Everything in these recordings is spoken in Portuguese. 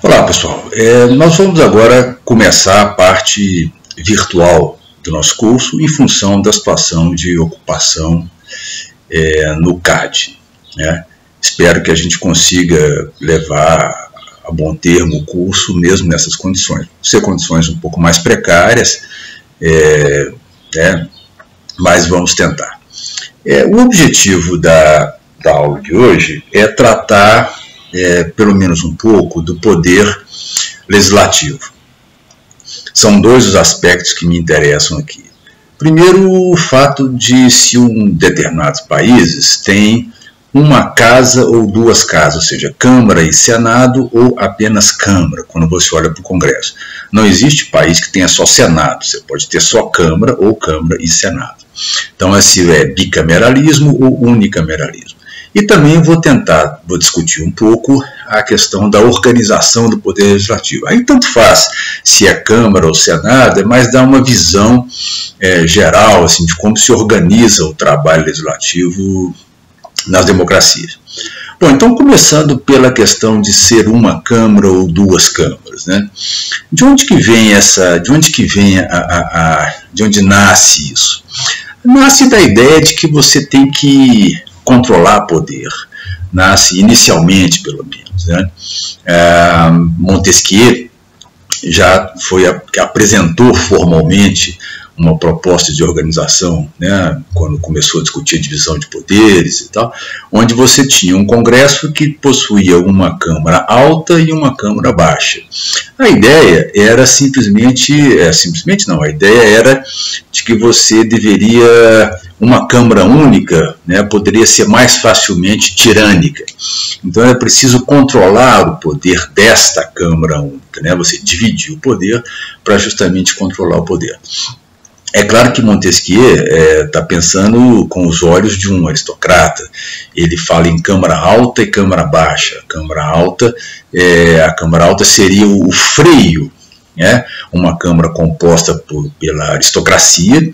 Olá pessoal, nós vamos agora começar a parte virtual do nosso curso em função da situação de ocupação no CAD. Né? Espero que a gente consiga levar a bom termo o curso mesmo nessas condições. Ser condições um pouco mais precárias, mas vamos tentar. O objetivo da aula de hoje é tratar pelo menos um pouco do poder legislativo. São dois os aspectos que me interessam aqui. Primeiro, o fato de se determinados países têm uma casa ou duas casas, ou seja, Câmara e Senado ou apenas Câmara, quando você olha para o Congresso. Não existe país que tenha só Senado, você pode ter só Câmara ou Câmara e Senado. Então, esse é bicameralismo ou unicameralismo. E também vou discutir um pouco a questão da organização do Poder Legislativo. Aí tanto faz se é Câmara ou Senado, mas dá uma visão geral assim, de como se organiza o trabalho legislativo nas democracias. Bom, então começando pela questão de ser uma Câmara ou duas câmaras, né? De onde nasce isso? Nasce da ideia de que você tem que controlar poder, nasce inicialmente pelo menos. Né? Montesquieu já apresentou formalmente uma proposta de organização, né, quando começou a discutir a divisão de poderes e tal, onde você tinha um Congresso que possuía uma Câmara alta e uma Câmara baixa. A ideia era a ideia era de que você uma Câmara única, né, poderia ser mais facilmente tirânica. Então é preciso controlar o poder desta Câmara única, né, você dividir o poder para justamente controlar o poder. É claro que Montesquieu está pensando com os olhos de um aristocrata. Ele fala em Câmara alta e Câmara baixa. A Câmara alta seria o freio, né? Uma Câmara composta pela aristocracia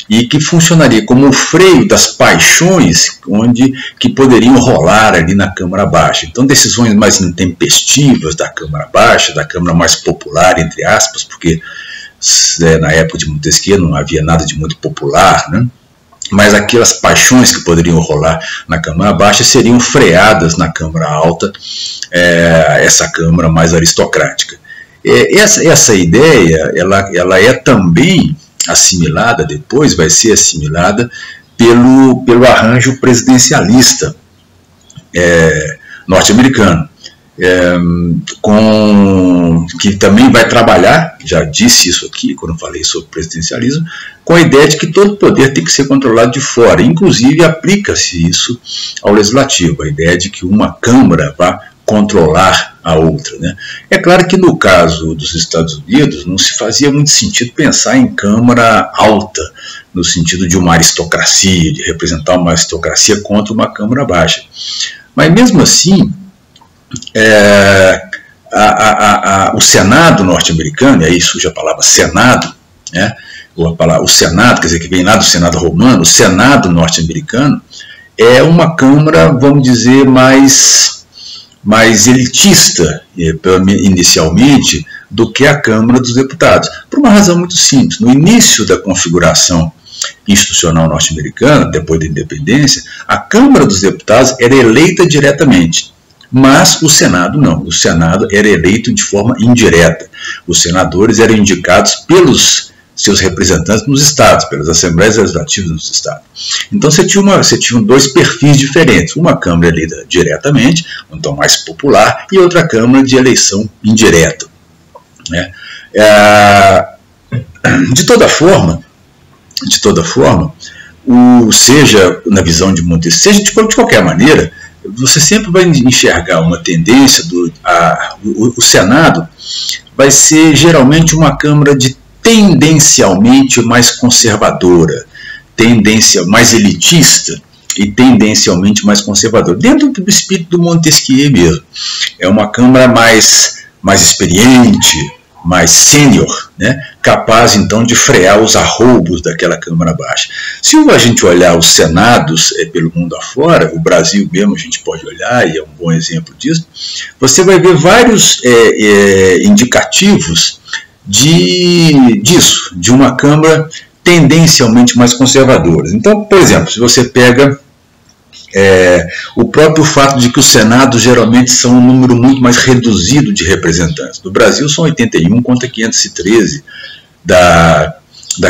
e que funcionaria como o freio das paixões que poderiam rolar ali na Câmara baixa. Então, decisões mais intempestivas da Câmara baixa, da Câmara mais popular, entre aspas, porque na época de Montesquieu não havia nada de muito popular, né? Mas aquelas paixões que poderiam rolar na Câmara baixa seriam freadas na Câmara alta, essa Câmara mais aristocrática. Essa ideia ela é também assimilada, depois vai ser assimilada pelo arranjo presidencialista norte-americano. Que também vai trabalhar, já disse isso aqui quando falei sobre presidencialismo, com a ideia de que todo poder tem que ser controlado de fora. Inclusive aplica-se isso ao legislativo, a ideia de que uma Câmara vá controlar a outra. Né? É claro que no caso dos Estados Unidos não se fazia muito sentido pensar em Câmara alta, no sentido de uma aristocracia, de representar uma aristocracia contra uma Câmara baixa. Mas mesmo assim, o Senado norte-americano, e aí surge a palavra Senado, né? O Senado, quer dizer, que vem lá do Senado romano, o Senado norte-americano é uma Câmara, vamos dizer, mais elitista, inicialmente, do que a Câmara dos Deputados, por uma razão muito simples. No início da configuração institucional norte-americana, depois da independência, a Câmara dos Deputados era eleita diretamente. Mas o Senado não. O Senado era eleito de forma indireta. Os senadores eram indicados pelos seus representantes nos estados, pelas assembleias legislativas dos estados. Então você tinha dois perfis diferentes. Uma Câmara eleita diretamente, um tom mais popular, e outra Câmara de eleição indireta. Né? De toda forma, seja na visão de Montesquieu, seja de qualquer maneira, você sempre vai enxergar uma tendência o Senado vai ser geralmente uma Câmara tendencialmente mais conservadora, mais elitista e tendencialmente mais conservadora, dentro do espírito do Montesquieu mesmo. É uma Câmara mais experiente, mais sênior, né, capaz então de frear os arroubos daquela Câmara Baixa. Se a gente olhar os senados pelo mundo afora, o Brasil mesmo a gente pode olhar, e é um bom exemplo disso, você vai ver vários indicativos disso, de uma Câmara tendencialmente mais conservadora. Então, por exemplo, se você pega o próprio fato de que os senados geralmente são um número muito mais reduzido de representantes. No Brasil são 81 contra 513 da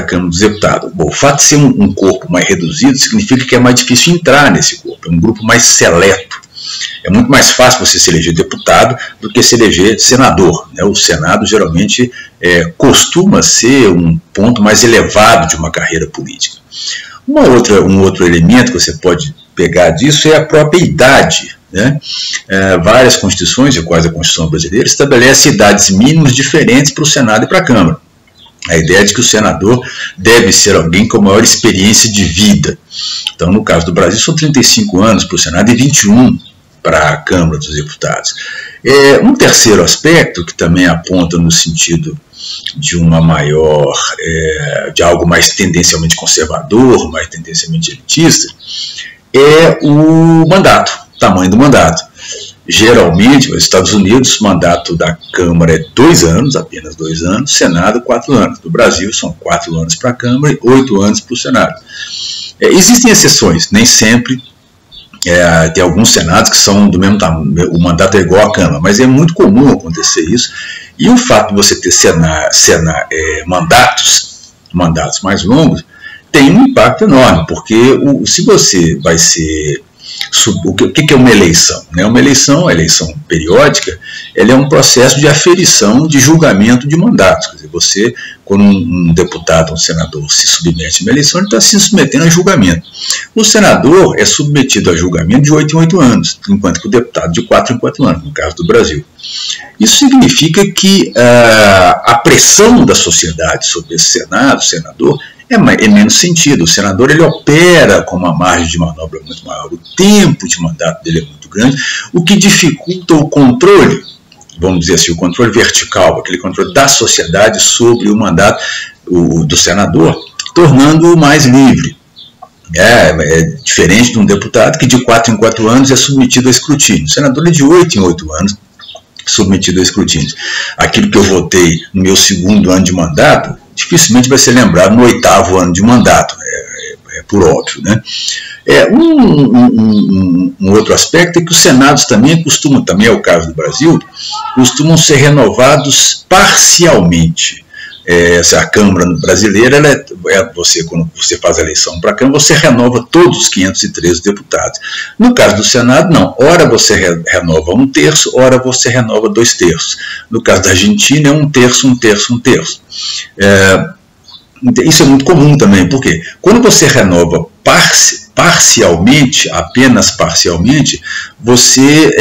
Câmara dos Deputados. Bom, o fato de ser um corpo mais reduzido significa que é mais difícil entrar nesse corpo, é um grupo mais seleto. É muito mais fácil você se eleger deputado do que se eleger senador, né? O Senado geralmente costuma ser um ponto mais elevado de uma carreira política. Um outro elemento que você pode pegar disso é a própria idade, né? Várias constituições, e quase a Constituição brasileira, estabelecem idades mínimas diferentes para o Senado e para a Câmara. A ideia de que o senador deve ser alguém com maior experiência de vida. Então, no caso do Brasil, são 35 anos para o Senado e 21 para a Câmara dos Deputados. Um terceiro aspecto, que também aponta no sentido de uma maior, de algo mais tendencialmente conservador, mais tendencialmente elitista, é o mandato, o tamanho do mandato. Geralmente, nos Estados Unidos, o mandato da Câmara é 2 anos, apenas 2 anos, Senado 4 anos. No Brasil, são 4 anos para a Câmara e 8 anos para o Senado. Existem exceções, nem sempre. Tem alguns senados que são do mesmo tamanho, o mandato é igual à Câmara, mas é muito comum acontecer isso. E o fato de você ter mandatos mais longos tem um impacto enorme, porque se você vai ser... O que é uma eleição? Uma eleição, a eleição periódica, ela é um processo de aferição de julgamento de mandatos. Quer dizer, quando um deputado, um senador se submete a uma eleição, ele está se submetendo a julgamento. O senador é submetido a julgamento de 8 em 8 anos, enquanto que o deputado de 4 em 4 anos, no caso do Brasil. Isso significa que a pressão da sociedade sobre esse senador, é menos sentido. O senador ele opera com uma margem de manobra muito maior, o tempo de mandato dele é muito grande, o que dificulta o controle, vamos dizer assim, o controle vertical, aquele controle da sociedade sobre o mandato do senador, tornando-o mais livre. É diferente de um deputado que de 4 em 4 anos é submetido a escrutínio. O senador é de 8 em 8 anos submetido a escrutínio. Aquilo que eu votei no meu 2º ano de mandato, dificilmente vai ser lembrado no 8º ano de mandato, por óbvio, né? Um outro aspecto é que os senados também é o caso do Brasil, costumam ser renovados parcialmente. A Câmara brasileira, quando você faz a eleição para a Câmara, você renova todos os 513 deputados. No caso do Senado, não. Ora você renova 1/3, ora você renova 2/3. No caso da Argentina, é 1/3, 1/3, 1/3. Isso é muito comum também, porque quando você renova parcialmente, apenas parcialmente, você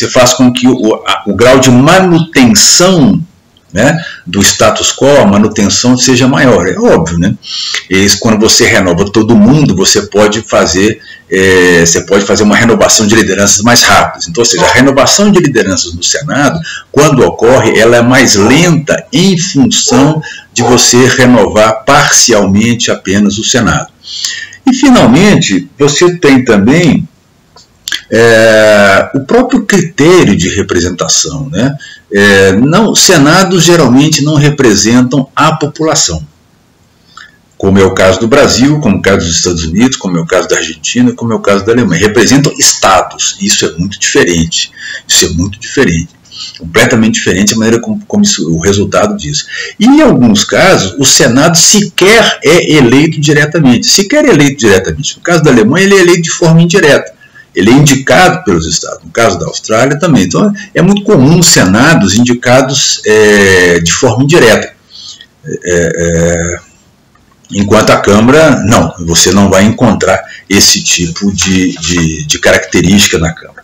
faz com que o grau de manutenção, né, do status quo, a manutenção seja maior. É óbvio, né? Quando você renova todo mundo, você pode fazer uma renovação de lideranças mais rápidas. Então, ou seja, a renovação de lideranças no Senado, quando ocorre, ela é mais lenta em função de você renovar parcialmente apenas o Senado. E, finalmente, você tem também o próprio critério de representação, né? Senados geralmente não representam a população, como é o caso do Brasil, como é o caso dos Estados Unidos, como é o caso da Argentina, como é o caso da Alemanha. Representam estados. Isso é muito diferente. Completamente diferente a maneira como o resultado disso. E, em alguns casos, o Senado sequer é eleito diretamente. No caso da Alemanha, ele é eleito de forma indireta. Ele é indicado pelos estados. No caso da Austrália também. Então, é muito comum senados indicados de forma indireta. Enquanto a Câmara, não. Você não vai encontrar esse tipo de característica na Câmara.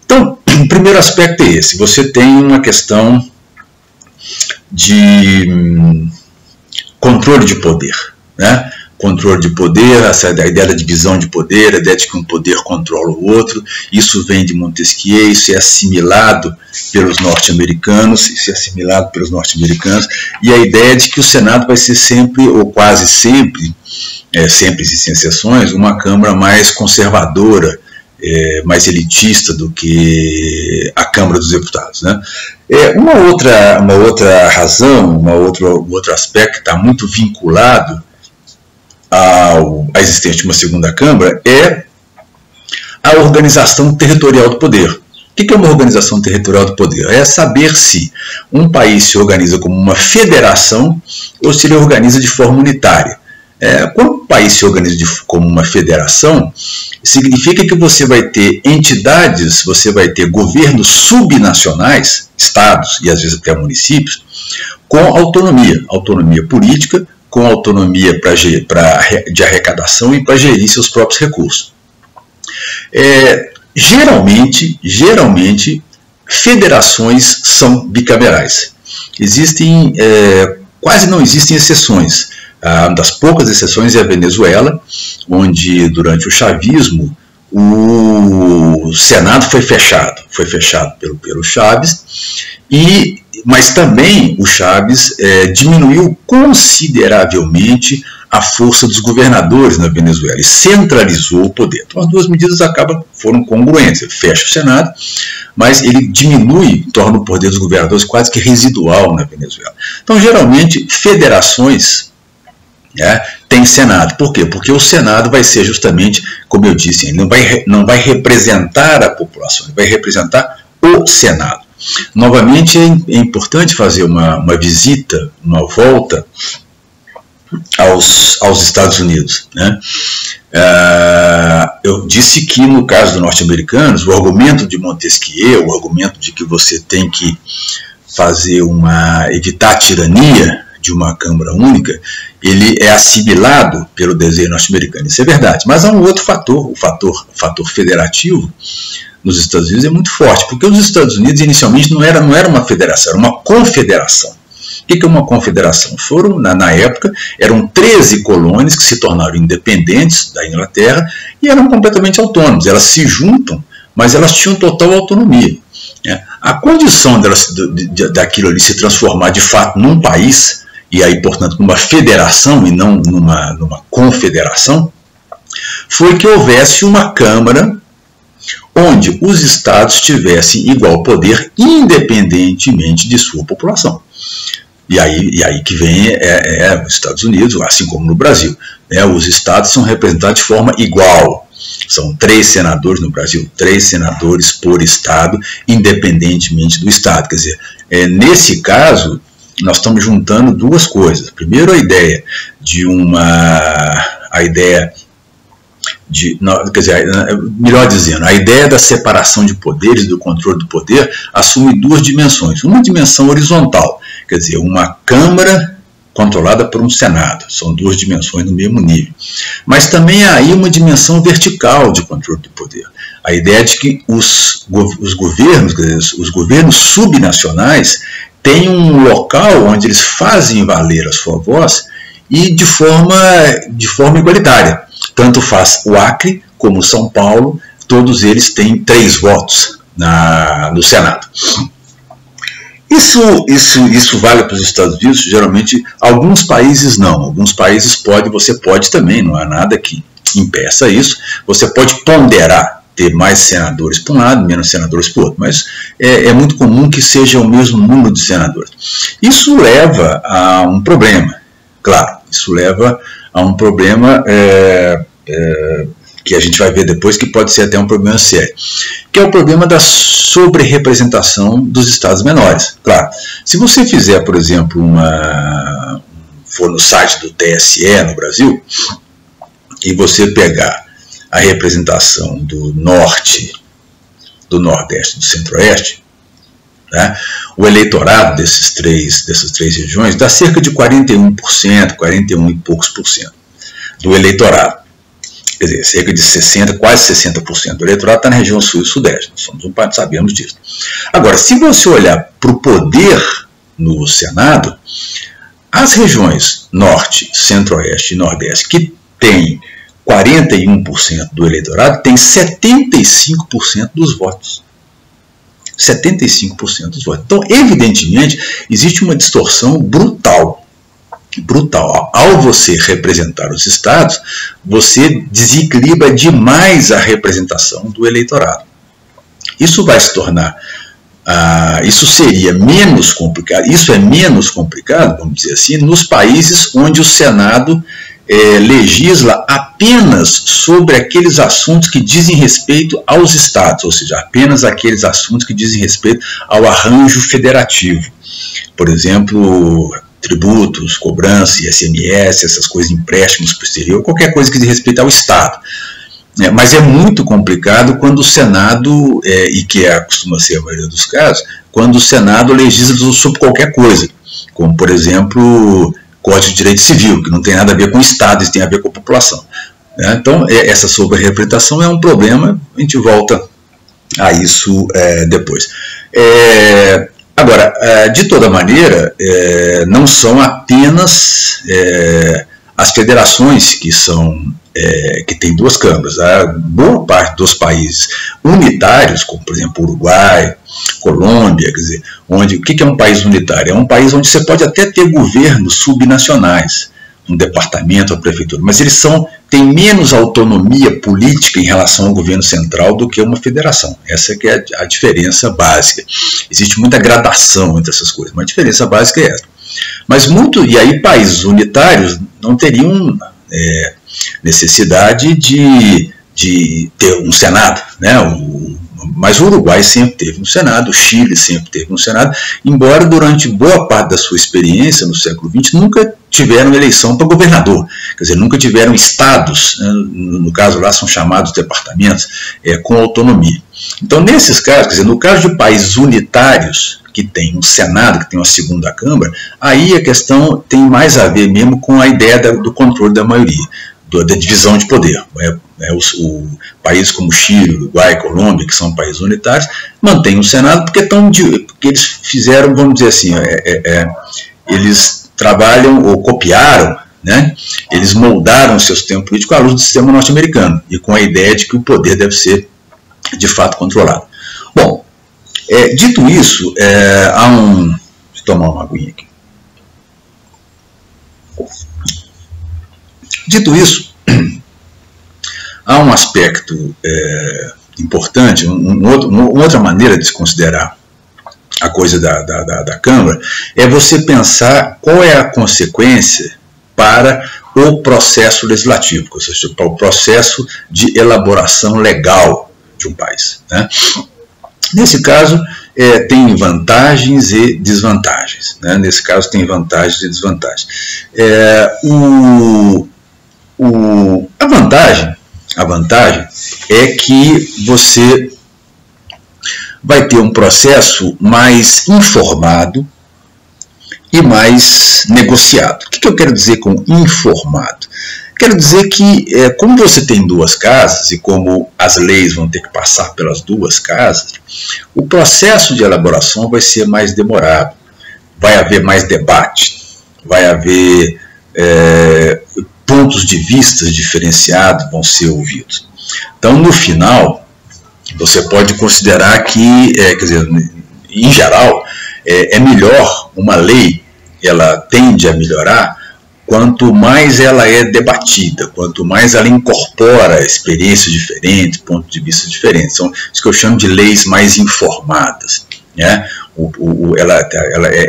Então, o primeiro aspecto é esse. Você tem uma questão de controle de poder, né? controle de poder, a ideia da divisão de poder, a ideia de que um poder controla o outro. Isso vem de Montesquieu, isso é assimilado pelos norte-americanos, e a ideia de que o Senado vai ser sempre, ou quase sempre, sempre existem exceções, uma Câmara mais conservadora, mais elitista do que a Câmara dos Deputados, né? Uma outra razão, outro aspecto que está muito vinculado à existência de uma segunda Câmara é a organização territorial do poder. O que é uma organização territorial do poder? É saber se um país se organiza como uma federação ou se ele organiza de forma unitária. Quando o país se organiza como uma federação, significa que você vai ter entidades, você vai ter governos subnacionais, estados e às vezes até municípios, com autonomia política, com autonomia de arrecadação e para gerir seus próprios recursos. Geralmente, federações são bicamerais. Quase não existem exceções. Uma das poucas exceções é a Venezuela, onde durante o chavismo o Senado foi fechado pelo Chávez, mas também o Chávez diminuiu consideravelmente a força dos governadores na Venezuela e centralizou o poder. Então as duas medidas foram congruentes, ele fecha o Senado, mas ele torna o poder dos governadores quase que residual na Venezuela. Então geralmente federações tem Senado. Por quê? Porque o Senado vai ser justamente, como eu disse, ele não vai representar a população, ele vai representar o Senado. Novamente, é importante fazer uma visita, uma volta aos Estados Unidos, né? Eu disse que no caso dos norte-americanos, o argumento de Montesquieu, o argumento de que você tem que evitar a tirania de uma Câmara única, ele é assimilado pelo desenho norte-americano. Isso é verdade. Mas há um outro fator, o fator federativo nos Estados Unidos é muito forte, porque os Estados Unidos inicialmente não era uma federação, era uma confederação. O que é uma confederação? Na época, eram 13 colônias que se tornaram independentes da Inglaterra e eram completamente autônomas. Elas se juntam, mas elas tinham total autonomia. A condição daquilo ali se transformar de fato num país, e aí, portanto, numa federação e não numa confederação, foi que houvesse uma Câmara onde os estados tivessem igual poder independentemente de sua população. E aí que vem os Estados Unidos, assim como no Brasil. Os estados são representados de forma igual. São 3 senadores no Brasil, 3 senadores por estado, independentemente do estado. Quer dizer, nesse caso, nós estamos juntando duas coisas. Primeiro, melhor dizendo, a ideia da separação de poderes, do controle do poder, assume duas dimensões. Uma dimensão horizontal, quer dizer, uma Câmara controlada por um Senado. São duas dimensões no mesmo nível. Mas também há aí uma dimensão vertical de controle do poder. A ideia de que os governos, quer dizer, os governos subnacionais, têm um local onde eles fazem valer a sua voz e de forma igualitária. Tanto faz o Acre como São Paulo, todos eles têm 3 votos no Senado. Isso vale para os Estados Unidos, geralmente alguns países não, alguns países você pode também, não há nada que impeça isso, você pode ponderar, ter mais senadores para um lado, menos senadores para o outro, mas é muito comum que seja o mesmo número de senadores. Isso leva a um problema, claro, isso leva a um problema que a gente vai ver depois, que pode ser até um problema sério, que é o problema da sobre-representação dos estados menores. Claro, se você fizer, por exemplo, for no site do TSE no Brasil, e você pegar a representação do Norte, do Nordeste, do Centro-Oeste, né, o eleitorado dessas três regiões dá cerca de 41%, 41 e poucos por cento do eleitorado. Quer dizer, cerca de 60%, quase 60% do eleitorado está na região sul e sudeste. Nós somos um país, sabemos disso. Agora, se você olhar para o poder no Senado, As regiões Norte, Centro-Oeste e Nordeste, que têm 41% do eleitorado, têm 75% dos votos. 75% dos votos. Então, evidentemente, existe uma distorção brutal. Ao você representar os estados, você desequilibra demais a representação do eleitorado. Isso vai se tornar, isso seria menos complicado, isso é menos complicado, vamos dizer assim, nos países onde o Senado legisla apenas sobre aqueles assuntos que dizem respeito aos estados, ou seja, apenas aqueles assuntos que dizem respeito ao arranjo federativo. Por exemplo, tributos, cobrança, ICMS, essas coisas, empréstimos para o exterior, qualquer coisa que diz respeito ao Estado. Mas é muito complicado quando o Senado, e que costuma ser a maioria dos casos, quando o Senado legisla sobre qualquer coisa, como, por exemplo, Código de Direito Civil, que não tem nada a ver com o Estado, isso tem a ver com a população. Então, essa sobre-representação é um problema, a gente volta a isso depois. Agora, de toda maneira, não são apenas as federações que têm duas câmaras. A boa parte dos países unitários, como por exemplo Uruguai, Colômbia, quer dizer, o que é um país unitário? É um país onde você pode até ter governos subnacionais, um departamento, a prefeitura, mas eles têm menos autonomia política em relação ao governo central do que uma federação. Essa que é a diferença básica. Existe muita gradação entre essas coisas, mas a diferença básica é essa. E aí países unitários não teriam necessidade de ter um Senado, né? Mas o Uruguai sempre teve um Senado, o Chile sempre teve um Senado, embora durante boa parte da sua experiência no século XX nunca tiveram eleição para governador, quer dizer, nunca tiveram estados, né? No caso lá são chamados departamentos, com autonomia. Então, nesses casos, quer dizer, no caso de países unitários, que tem um Senado, que tem uma segunda Câmara, aí a questão tem mais a ver mesmo com a ideia do controle da maioria, da divisão de poder. O países como Chile, Uruguai, Colômbia, que são países unitários, mantêm o Senado porque eles fizeram, vamos dizer assim, eles trabalham ou copiaram, né? Eles moldaram o seu sistema político à luz do sistema norte-americano e com a ideia de que o poder deve ser de fato controlado. Bom, dito isso, deixa eu tomar uma aguinha aqui. Dito isso, há um aspecto importante, uma outra maneira de se considerar a coisa da Câmara, é você pensar qual é a consequência para o processo legislativo, ou seja, para o processo de elaboração legal de um país, né? Nesse caso, tem vantagens e desvantagens, né? Nesse caso, tem vantagens e desvantagens. A vantagem é que você vai ter um processo mais informado e mais negociado. O que eu quero dizer com informado? Quero dizer que, como você tem duas casas e como as leis vão ter que passar pelas duas casas, o processo de elaboração vai ser mais demorado, vai haver mais debate, vai haver pontos de vista diferenciados vão ser ouvidos. Então, no final, você pode considerar que, quer dizer, em geral, é melhor uma lei, ela tende a melhorar quanto mais ela é debatida, quanto mais ela incorpora experiências diferentes, pontos de vista diferentes. São isso que eu chamo de leis mais informadas, né?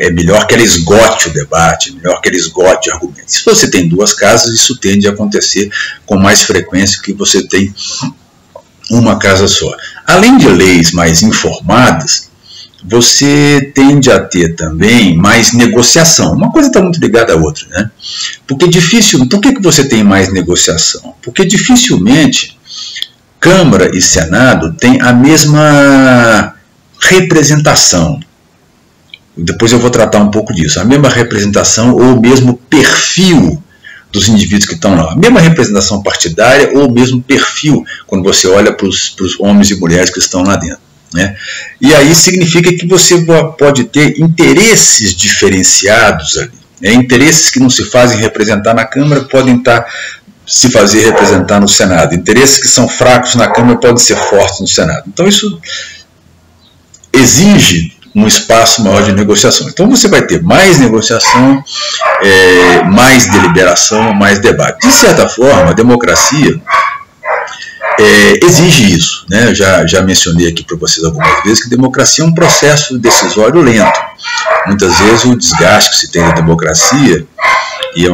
É melhor que ela esgote o debate, melhor que ela esgote argumentos. Se você tem duas casas, isso tende a acontecer com mais frequência que você tem uma casa só. Além de leis mais informadas, você tende a ter também mais negociação. Uma coisa está muito ligada à outra, né? Por que você tem mais negociação? Porque dificilmente Câmara e Senado têm a mesma representação. Depois eu vou tratar um pouco disso. A mesma representação ou o mesmo perfil dos indivíduos que estão lá. A mesma representação partidária ou o mesmo perfil quando você olha para os homens e mulheres que estão lá dentro, né? E aí significa que você pode ter interesses diferenciados ali. Interesses que não se fazem representar na Câmara podem se fazer representar no Senado. Interesses que são fracos na Câmara podem ser fortes no Senado. Então isso exige um espaço maior de negociação. Então você vai ter mais negociação, mais deliberação, mais debate. De certa forma, a democracia exige isso, né? Já mencionei aqui para vocês algumas vezes que a democracia é um processo decisório lento. Muitas vezes o desgaste que se tem na democracia, e é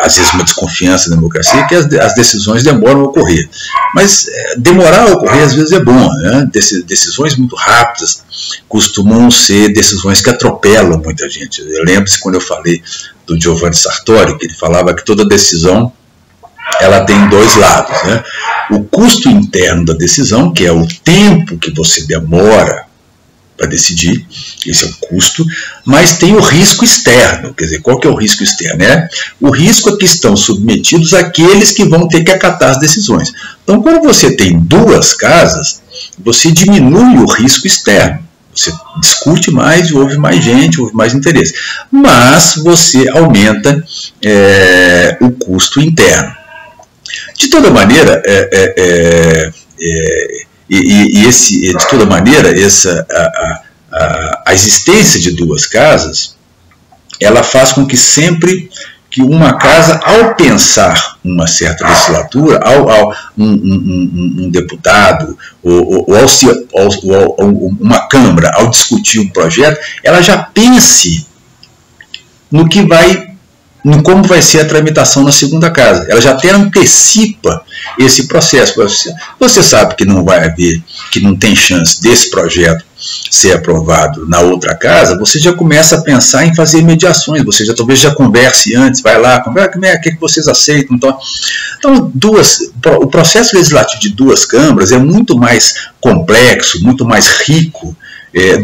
às vezes uma desconfiança da democracia, que as decisões demoram a ocorrer. Mas demorar a ocorrer às vezes é bom, né? Decisões muito rápidas costumam ser decisões que atropelam muita gente. Lembre-se quando eu falei do Giovanni Sartori, que ele falava que toda decisão ela tem dois lados, né? O custo interno da decisão, que é o tempo que você demora para decidir, esse é o custo, mas tem o risco externo. Quer dizer, qual que é o risco externo? O risco a que estão submetidos aqueles que vão ter que acatar as decisões. Então, quando você tem duas casas, você diminui o risco externo. Você discute mais, ouve mais gente, ouve mais interesse. Mas você aumenta o custo interno. De toda maneira, de toda maneira, a existência de duas casas, ela faz com que sempre que uma casa, ao pensar uma certa legislatura, um deputado, ou uma Câmara, ao discutir um projeto, ela já pense em como vai ser a tramitação na segunda casa. Ela já até antecipa esse processo. Você sabe que não tem chance desse projeto ser aprovado na outra casa, você já começa a pensar em fazer mediações, você talvez já converse antes, vai lá, conversa, o que vocês aceitam. Então o processo legislativo de duas câmaras é muito mais complexo, muito mais rico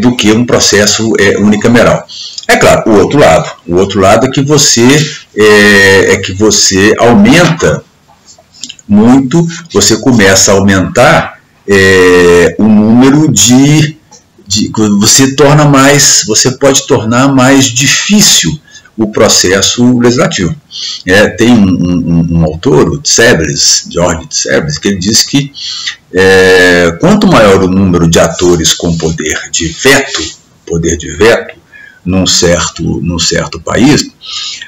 do que um processo unicameral. É claro, o outro lado é que você aumenta muito, você começa a aumentar o número você pode tornar mais difícil o processo legislativo. Tem um autor, o George Tsebris, que ele diz que quanto maior o número de atores com poder de veto num certo país,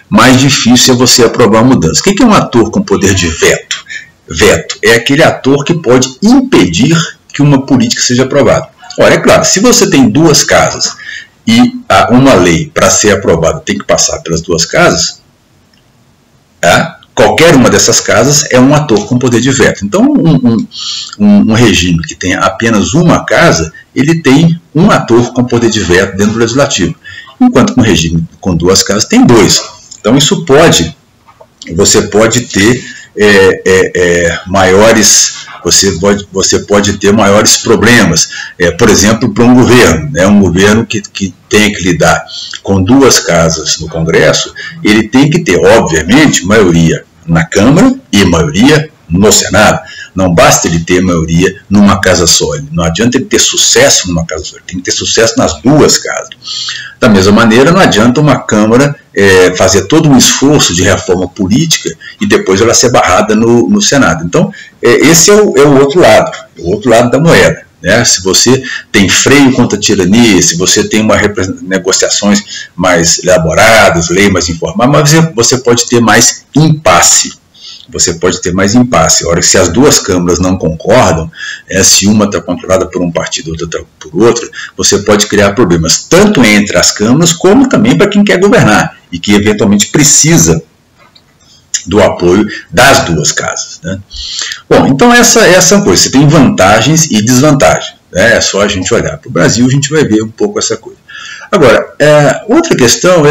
mais difícil é você aprovar mudança. O que é um ator com poder de veto? Veto é aquele ator que pode impedir que uma política seja aprovada. Ora, é claro, se você tem duas casas e uma lei, para ser aprovada, tem que passar pelas duas casas, qualquer uma dessas casas é um ator com poder de veto. Então, um regime que tem apenas uma casa, ele tem um ator com poder de veto dentro do legislativo, enquanto que um regime com duas casas tem dois. Então, você pode ter você pode ter maiores problemas, por exemplo, para um governo que tem que lidar com duas casas no Congresso, ele tem que ter, obviamente, maioria na Câmara e maioria no Senado. Não basta ele ter maioria numa casa só, não adianta ele ter sucesso numa casa só, ele tem que ter sucesso nas duas casas. Da mesma maneira, não adianta uma Câmara fazer todo um esforço de reforma política e depois ela ser barrada no Senado. Então, esse é o outro lado da moeda. Se você tem freio contra a tirania, se você tem negociações mais elaboradas, lei mais informal, mas você pode ter mais impasse. Ora, se as duas câmaras não concordam, se uma está controlada por um partido, outra está por outro, você pode criar problemas tanto entre as câmaras como também para quem quer governar e que eventualmente precisa do apoio das duas casas. Bom, então essa é uma coisa, você tem vantagens e desvantagens. É só a gente olhar para o Brasil, a gente vai ver um pouco essa coisa. Agora, outra questão,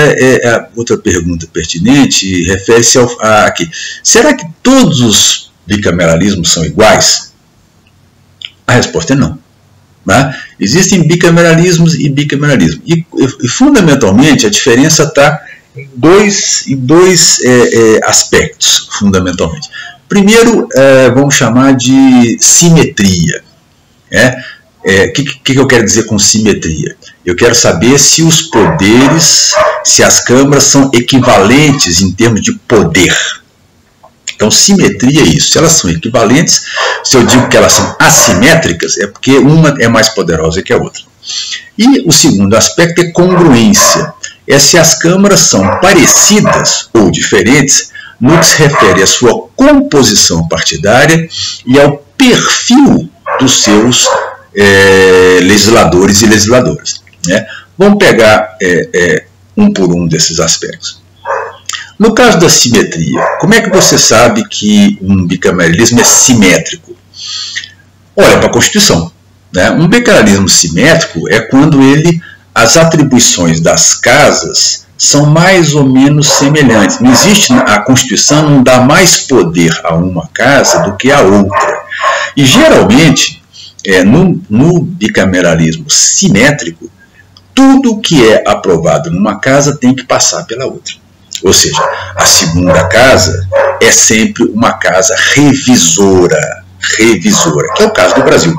outra pergunta pertinente, refere-se aqui. Será que todos os bicameralismos são iguais? A resposta é não. Existem bicameralismos e bicameralismo. E fundamentalmente, a diferença está em dois aspectos, fundamentalmente. Primeiro, vamos chamar de simetria. que eu quero dizer com simetria? Eu quero saber se os poderes, se as câmaras são equivalentes em termos de poder. Então, simetria é isso. Se elas são equivalentes, se eu digo que elas são assimétricas, é porque uma é mais poderosa que a outra. E o segundo aspecto é congruência. É se as câmaras são parecidas ou diferentes no que se refere à sua composição partidária e ao perfil dos seus legisladores e legisladoras. Né? Vamos pegar um por um desses aspectos. No caso da simetria, como é que você sabe que um bicameralismo é simétrico? Olha para a Constituição. Né? Um bicameralismo simétrico é quando as atribuições das casas são mais ou menos semelhantes. Não existe, a Constituição não dá mais poder a uma casa do que a outra. E geralmente, no bicameralismo simétrico, tudo que é aprovado numa casa tem que passar pela outra. Ou seja, a segunda casa é sempre uma casa revisora, que é o caso do Brasil.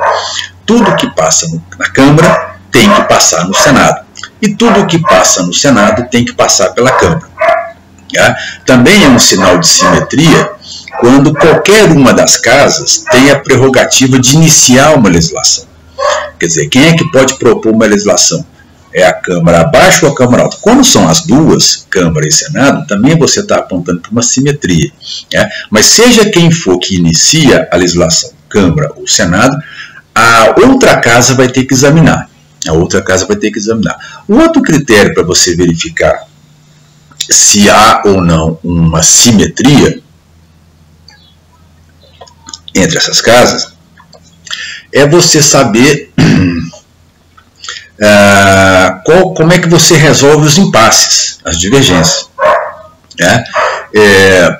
Tudo que passa na Câmara tem que passar no Senado. E tudo que passa no Senado tem que passar pela Câmara. Tá? Também é um sinal de simetria quando qualquer uma das casas tem a prerrogativa de iniciar uma legislação. Quer dizer, quem é que pode propor uma legislação? É a Câmara abaixo ou a Câmara alta? Quando são as duas, Câmara e Senado, também você está apontando para uma simetria. Né? Mas seja quem for que inicia a legislação, Câmara ou Senado, a outra casa vai ter que examinar. O outro critério para você verificar se há ou não uma simetria entre essas casas é você saber como é que você resolve os impasses, as divergências. Né?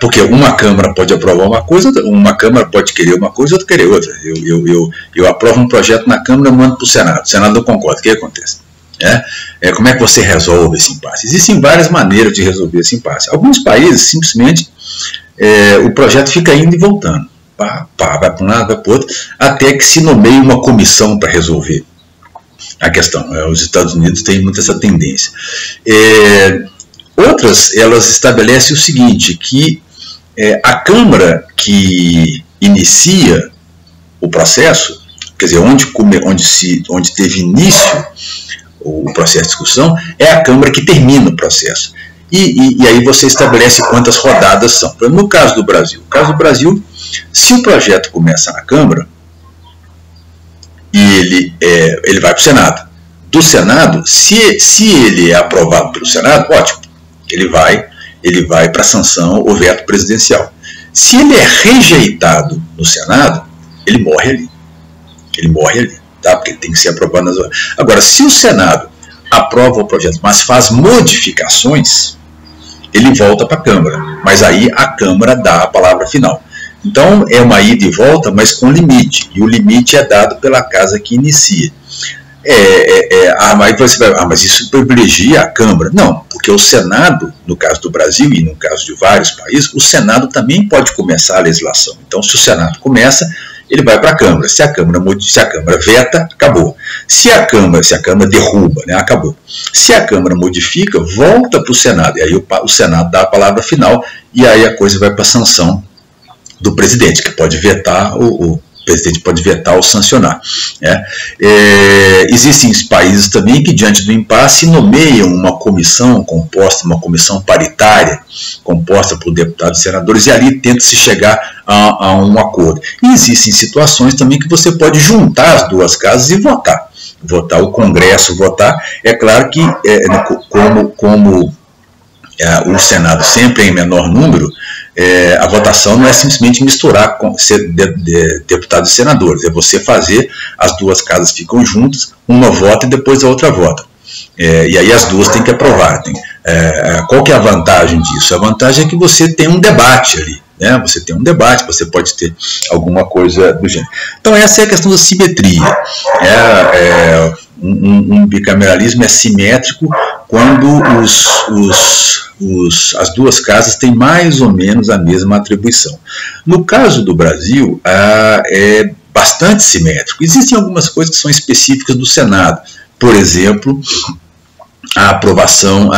Porque uma Câmara pode aprovar uma coisa, uma Câmara pode querer uma coisa, outra querer outra. Eu aprovo um projeto na Câmara e mando para o Senado. O Senado não concorda. O que acontece? Como é que você resolve esse impasse? Existem várias maneiras de resolver esse impasse. Alguns países, simplesmente, o projeto fica indo e voltando. Vai para um lado, vai para o outro, até que se nomeie uma comissão para resolver a questão. Os Estados Unidos têm muito essa tendência. Outras, elas estabelecem o seguinte, que a Câmara que inicia o processo, quer dizer, onde teve início o processo de discussão, é a Câmara que termina o processo. E aí você estabelece quantas rodadas são. No caso do Brasil, se o projeto começa na Câmara, e ele vai para o Senado. Do Senado, se ele é aprovado pelo Senado, ótimo. Ele vai para a sanção ou veto presidencial. Se ele é rejeitado no Senado, ele morre ali. Tá? Porque ele tem que ser aprovado nas horas. Agora, se o Senado aprova o projeto, mas faz modificações, ele volta para a Câmara. Mas aí a Câmara dá a palavra final. Então, é uma ida e volta, mas com limite. E o limite é dado pela casa que inicia. Mas isso privilegia a Câmara. Não, porque o Senado, no caso do Brasil e no caso de vários países, o Senado também pode começar a legislação. Então, se o Senado começa, ele vai para a Câmara. Se a Câmara veta, acabou. Se a Câmara derruba, né, acabou. Se a Câmara modifica, volta para o Senado. E aí o Senado dá a palavra final e aí a coisa vai para a sanção do presidente, que pode vetar, o presidente pode vetar ou sancionar. Né? Existem países também que, diante do impasse, nomeiam uma comissão uma comissão paritária, composta por deputados e senadores, e ali tenta-se chegar a um acordo. E existem situações também que você pode juntar as duas casas e votar. O Congresso votar. É claro que, como o Senado sempre é em menor número, a votação não é simplesmente misturar deputados e senadores, é você fazer, as duas casas ficam juntas, uma vota e depois a outra vota. E aí as duas têm que aprovar. Qual que é a vantagem disso? A vantagem é que você tem um debate ali. Né? Você tem um debate, você pode ter alguma coisa do gênero. Então essa é a questão da simetria. Um bicameralismo é simétrico quando as duas casas têm mais ou menos a mesma atribuição. No caso do Brasil, é bastante simétrico. Existem algumas coisas que são específicas do Senado. Por exemplo, a aprovação,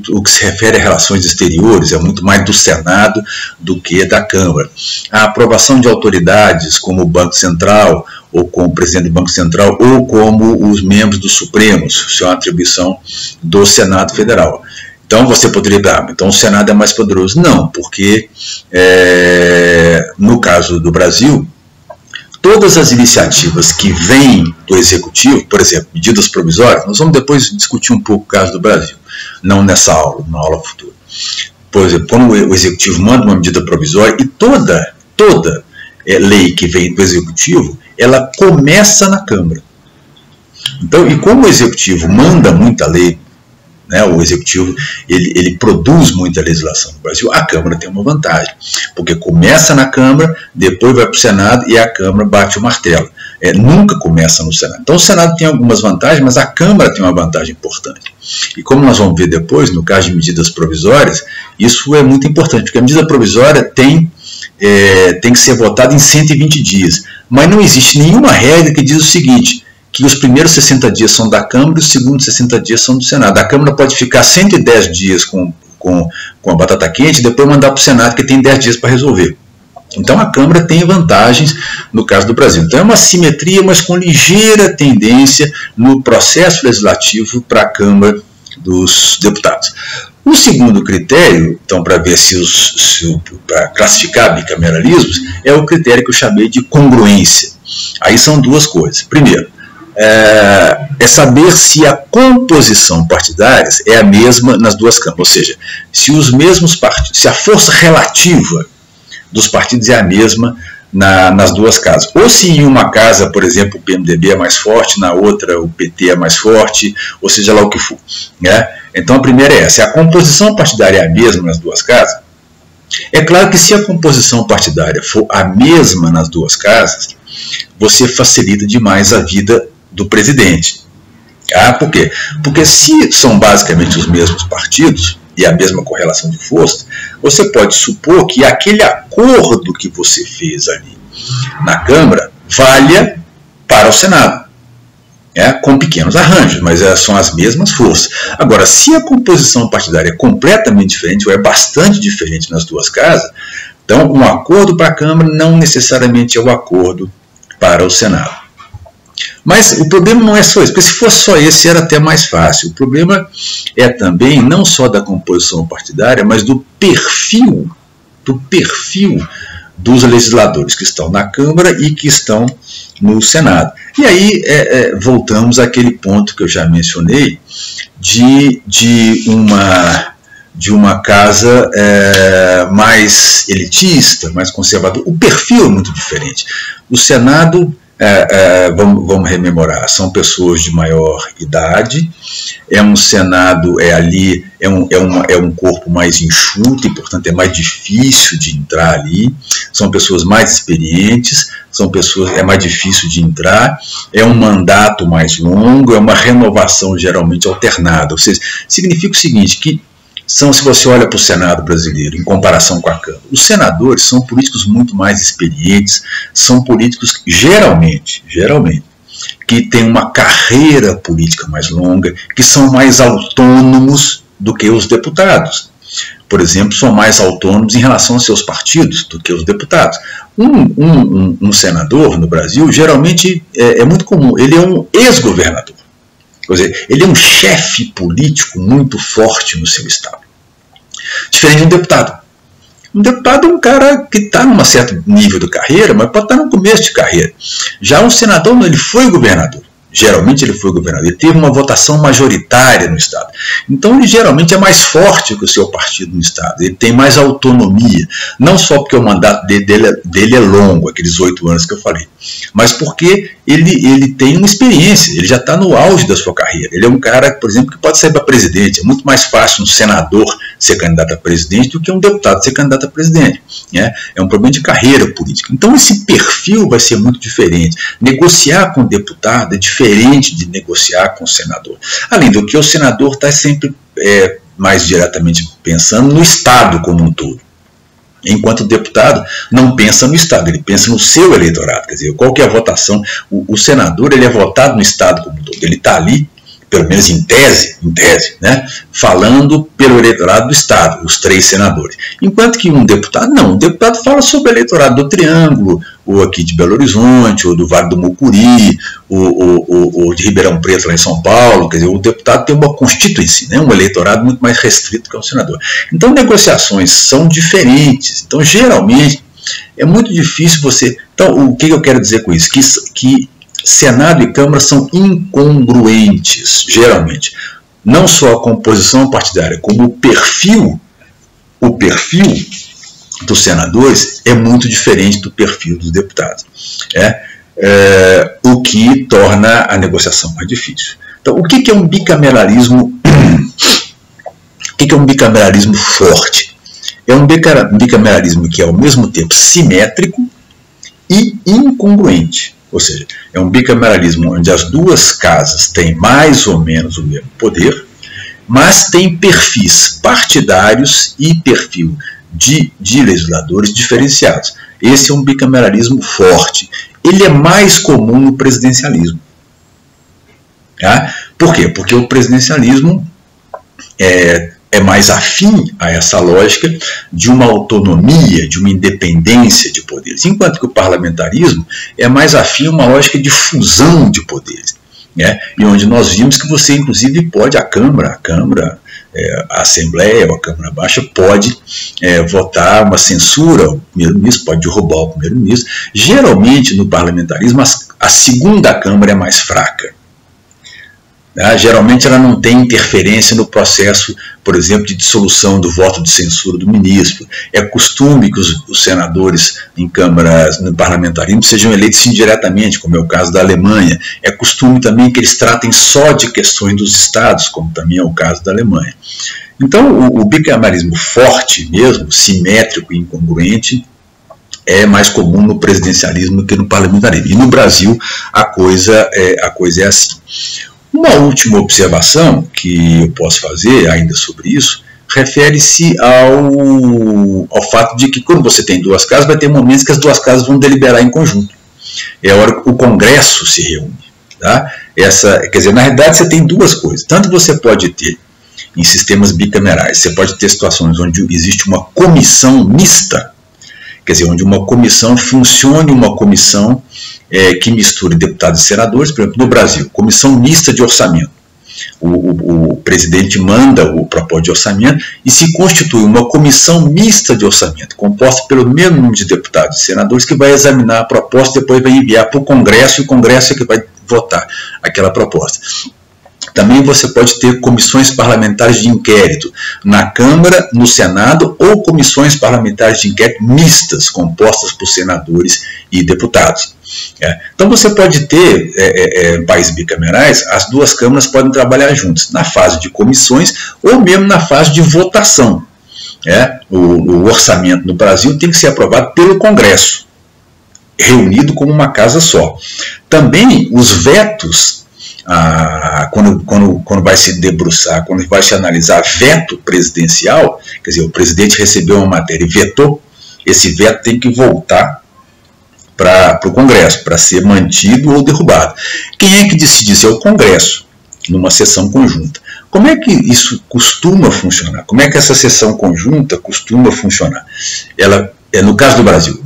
o que se refere a relações exteriores, é muito mais do Senado do que da Câmara. A aprovação de autoridades como o Banco Central, ou como o presidente do Banco Central, ou como os membros do Supremo, isso é uma atribuição do Senado Federal. Então você poderia dizer, então o Senado é mais poderoso. Não, porque no caso do Brasil, todas as iniciativas que vêm do Executivo, por exemplo, medidas provisórias, nós vamos depois discutir um pouco o caso do Brasil, não nessa aula, na aula futura. Por exemplo, quando o Executivo manda uma medida provisória, e toda lei que vem do Executivo, ela começa na Câmara. Então, e como o Executivo manda muita lei, né, o Executivo ele produz muita legislação no Brasil, a Câmara tem uma vantagem, porque começa na Câmara, depois vai para o Senado e a Câmara bate o martelo. Nunca começa no Senado. Então o Senado tem algumas vantagens, mas a Câmara tem uma vantagem importante. E como nós vamos ver depois, no caso de medidas provisórias, isso é muito importante, porque a medida provisória tem que ser votada em 120 dias, mas não existe nenhuma regra que diz o seguinte, que os primeiros 60 dias são da Câmara e os segundos 60 dias são do Senado. A Câmara pode ficar 110 dias com a batata quente e depois mandar para o Senado, que tem 10 dias para resolver. Então a Câmara tem vantagens no caso do Brasil. Então é uma simetria, mas com ligeira tendência no processo legislativo para a Câmara dos Deputados. O segundo critério, então, para ver para classificar bicameralismos, é o critério que eu chamei de congruência. Aí são duas coisas. Primeiro, é saber se a composição partidária é a mesma nas duas câmaras, ou seja, se os mesmos partidos, se a força relativa dos partidos é a mesma nas duas casas. Ou se em uma casa, por exemplo, o PMDB é mais forte, na outra o PT é mais forte, ou seja lá o que for. Né? Então a primeira é essa, se a composição partidária é a mesma nas duas casas, é claro que se a composição partidária for a mesma nas duas casas, você facilita demais a vida do presidente. Por quê? Porque se são basicamente os mesmos partidos e a mesma correlação de forças, você pode supor que aquele acordo que você fez ali na Câmara valha para o Senado, com pequenos arranjos, mas são as mesmas forças. Agora, se a composição partidária é completamente diferente, ou é bastante diferente nas duas casas, então um acordo para a Câmara não necessariamente é o acordo para o Senado. Mas o problema não é só isso, porque se fosse só esse era até mais fácil. O problema é também não só da composição partidária, mas do perfil dos legisladores que estão na Câmara e que estão no Senado. E aí voltamos àquele ponto que eu já mencionei de uma casa mais elitista, mais conservadora. O perfil é muito diferente. O Senado, vamos rememorar, são pessoas de maior idade, é um Senado, é um corpo mais enxuto e, portanto, é mais difícil de entrar ali, são pessoas mais experientes, é mais difícil de entrar, é um mandato mais longo, é uma renovação geralmente alternada, ou seja, significa o seguinte, que se você olha para o Senado brasileiro, em comparação com a Câmara, os senadores são políticos muito mais experientes, são políticos, geralmente, que têm uma carreira política mais longa, que são mais autônomos do que os deputados. Por exemplo, são mais autônomos em relação aos seus partidos do que os deputados. Um senador no Brasil, geralmente, é muito comum, ele é um ex-governador. Quer dizer, ele é um chefe político muito forte no seu estado. Diferente de um deputado. Um deputado é um cara que está num certo nível de carreira, mas pode estar no começo de carreira. Já um senador, ele foi governador. Geralmente ele foi governador. Ele teve uma votação majoritária no estado. Então ele geralmente é mais forte que o seu partido no estado. Ele tem mais autonomia. Não só porque o mandato dele é longo, aqueles 8 anos que eu falei, mas porque ele tem uma experiência. Ele já está no auge da sua carreira. Ele é um cara, por exemplo, que pode sair para presidente. É muito mais fácil um senador ser candidato a presidente do que um deputado ser candidato a presidente. É um problema de carreira política. Então esse perfil vai ser muito diferente. Negociar com o deputado é diferente de negociar com o senador. Além do que, o senador está sempre mais diretamente pensando no Estado como um todo. Enquanto o deputado não pensa no Estado, ele pensa no seu eleitorado. Quer dizer, qual que é a votação? O senador, ele é votado no Estado como um todo. Ele está ali, pelo menos em tese, né, falando pelo eleitorado do Estado, os 3 senadores. Enquanto que um deputado, não. Um deputado fala sobre o eleitorado do Triângulo, ou aqui de Belo Horizonte, ou do Vale do Mucuri, ou de Ribeirão Preto, lá em São Paulo. Quer dizer, o deputado tem uma constituição, né, um eleitorado muito mais restrito que o senador. Então, negociações são diferentes. Então, geralmente, é muito difícil você... Então, o que eu quero dizer com isso? Que Senado e Câmara são incongruentes, geralmente. Não só a composição partidária, como o perfil dos senadores é muito diferente do perfil dos deputados. O que torna a negociação mais difícil. Então, o que é um bicameralismo? O que é um bicameralismo forte? É um bicameralismo que é ao mesmo tempo simétrico e incongruente. Ou seja, é um bicameralismo onde as 2 casas têm mais ou menos o mesmo poder, mas tem perfis partidários e perfil de legisladores diferenciados. Esse é um bicameralismo forte. Ele é mais comum no presidencialismo. Tá? Por quê? Porque o presidencialismo é mais afim a essa lógica de uma autonomia, de uma independência de poderes, enquanto que o parlamentarismo é mais afim a uma lógica de fusão de poderes, né? E onde nós vimos que você, inclusive, pode, a a Assembleia ou a Câmara Baixa pode votar uma censura ao primeiro-ministro, pode derrubar o primeiro-ministro. Geralmente, no parlamentarismo, a segunda Câmara é mais fraca. Geralmente ela não tem interferência no processo, por exemplo, de dissolução do voto de censura do ministro. É costume que os senadores em câmaras no parlamentarismo sejam eleitos indiretamente, como é o caso da Alemanha. É costume também que eles tratem só de questões dos estados, como também é o caso da Alemanha. Então, o bicameralismo forte mesmo, simétrico e incongruente, é mais comum no presidencialismo do que no parlamentarismo. E no Brasil a coisa é assim. Uma última observação que eu posso fazer ainda sobre isso refere-se ao fato de que quando você tem 2 casas, vai ter momentos que as 2 casas vão deliberar em conjunto. É a hora que o Congresso se reúne. Tá? Quer dizer, na realidade você tem 2 coisas. Tanto você pode ter, em sistemas bicamerais, você pode ter situações onde existe uma comissão mista, quer dizer, onde uma comissão funcione, uma comissão que misture deputados e senadores. Por exemplo, no Brasil, comissão mista de orçamento. O presidente manda o propósito de orçamento e se constitui uma comissão mista de orçamento, composta pelo mesmo número de deputados e senadores, que vai examinar a proposta e depois vai enviar para o Congresso, e o Congresso é que vai votar aquela proposta. Também você pode ter comissões parlamentares de inquérito na Câmara, no Senado, ou comissões parlamentares de inquérito mistas, compostas por senadores e deputados. Então você pode ter, em países bicamerais, as 2 câmaras podem trabalhar juntas, na fase de comissões ou mesmo na fase de votação. O orçamento no Brasil tem que ser aprovado pelo Congresso, reunido como uma casa só. Também os vetos, quando vai se debruçar, quando vai se analisar veto presidencial, quer dizer, o presidente recebeu uma matéria e vetou, esse veto tem que voltar para o Congresso, para ser mantido ou derrubado. Quem é que decide isso? É o Congresso, numa sessão conjunta. Como é que isso costuma funcionar? Como é que essa sessão conjunta costuma funcionar? Ela no caso do Brasil,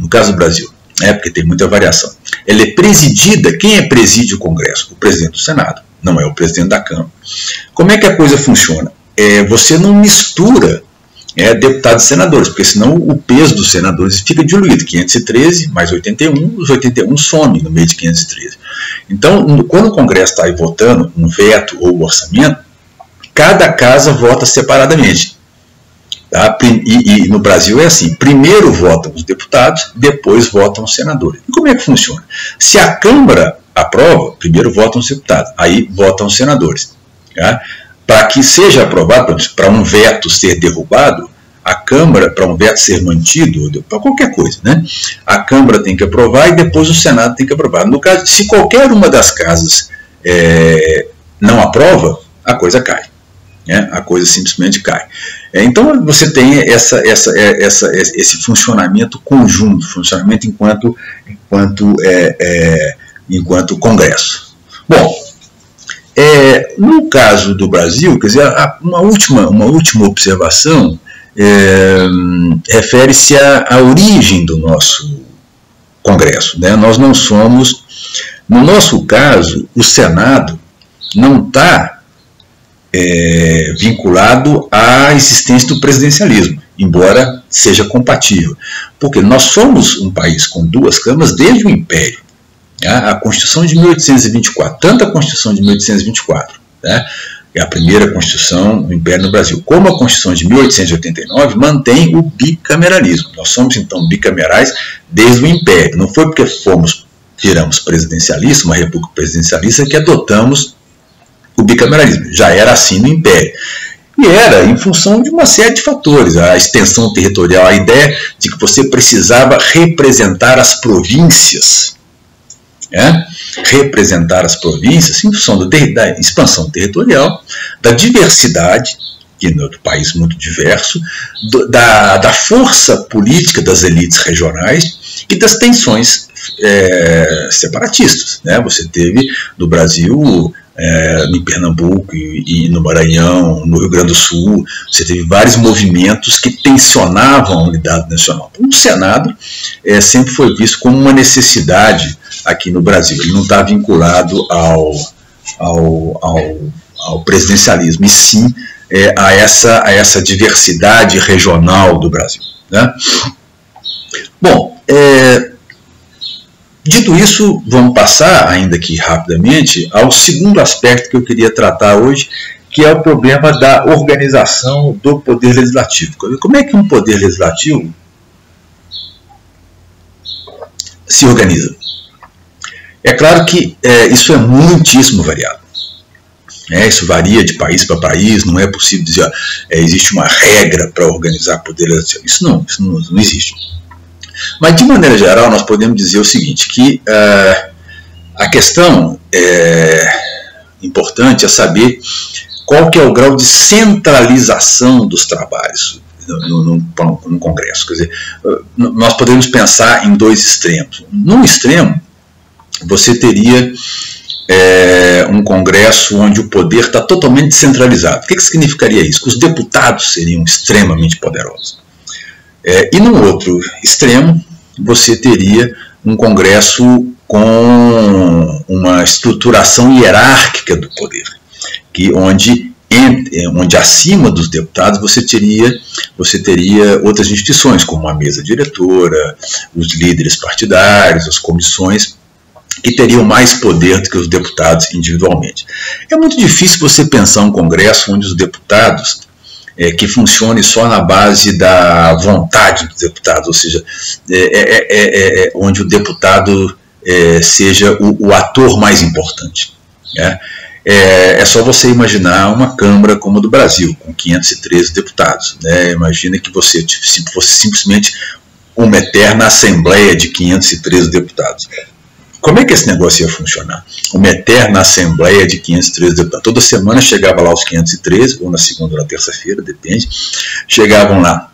porque tem muita variação, ela é presidida. Quem preside o Congresso? O presidente do Senado, não é o presidente da Câmara. Como é que a coisa funciona? Você não mistura deputados e senadores, porque senão o peso dos senadores fica diluído. 513 mais 81, os 81 some no meio de 513. Então, quando o Congresso está aí votando um veto ou um orçamento, cada casa vota separadamente. Tá? E no Brasil é assim, primeiro votam os deputados, depois votam os senadores. E como é que funciona? Se a Câmara aprova, primeiro votam os deputados, aí votam os senadores. Tá? Para que seja aprovado, para um veto ser derrubado, a Câmara, para um veto ser mantido, para qualquer coisa, né? A Câmara tem que aprovar e depois o Senado tem que aprovar. No caso, se qualquer uma das casas não aprova, a coisa cai. né? A coisa simplesmente cai. Então você tem esse funcionamento conjunto, funcionamento enquanto Congresso. Bom, no caso do Brasil, quer dizer, uma última observação refere-se à origem do nosso Congresso, né? Nós não somos, no nosso caso, o Senado não está vinculado à existência do presidencialismo, embora seja compatível, porque nós somos um país com duas câmaras desde o Império. A Constituição de 1824, tanto a Constituição de 1824, né, é a primeira Constituição do Império no Brasil, como a Constituição de 1889 mantém o bicameralismo. Nós somos, então, bicamerais desde o Império. Não foi porque viramos presidencialistas, uma república presidencialista, que adotamos o bicameralismo. Já era assim no Império. E era em função de uma série de fatores. A extensão territorial, a ideia de que você precisava representar as províncias, representar as províncias em função da expansão territorial, da diversidade, que no país muito diverso, da força política das elites regionais e das tensões separatistas, né? Você teve no Brasil, em Pernambuco e no Maranhão, no Rio Grande do Sul, você teve vários movimentos que tensionavam a unidade nacional. Então, o Senado sempre foi visto como uma necessidade aqui no Brasil. Ele não está vinculado ao presidencialismo, e sim a essa diversidade regional do Brasil, né? Bom, dito isso, vamos passar, ainda aqui rapidamente, ao segundo aspecto que eu queria tratar hoje, que é o problema da organização do Poder Legislativo. Como é que um Poder Legislativo se organiza? É claro que isso é muitíssimo variado. Isso varia de país para país, não é possível dizer existe uma regra para organizar o Poder Legislativo. Isso não existe. Mas, de maneira geral, nós podemos dizer o seguinte, que a questão importante é saber qual que é o grau de centralização dos trabalhos no Congresso. Quer dizer, nós podemos pensar em dois extremos. Num extremo, você teria um Congresso onde o poder está totalmente descentralizado. O que significaria isso? Que os deputados seriam extremamente poderosos. E no outro extremo, você teria um Congresso com uma estruturação hierárquica do poder, onde acima dos deputados você teria outras instituições, como a mesa diretora, os líderes partidários, as comissões, que teriam mais poder do que os deputados individualmente. É muito difícil você pensar um Congresso onde os deputados que funcione só na base da vontade dos deputados, ou seja, onde o deputado seja o ator mais importante. É só você imaginar uma Câmara como a do Brasil, com 513 deputados. Imagina que você fosse simplesmente uma eterna assembleia de 513 deputados. Como é que esse negócio ia funcionar? Uma eterna assembleia de 513 deputados. Toda semana chegava lá os 513, ou na segunda ou na terça-feira, depende. Chegavam lá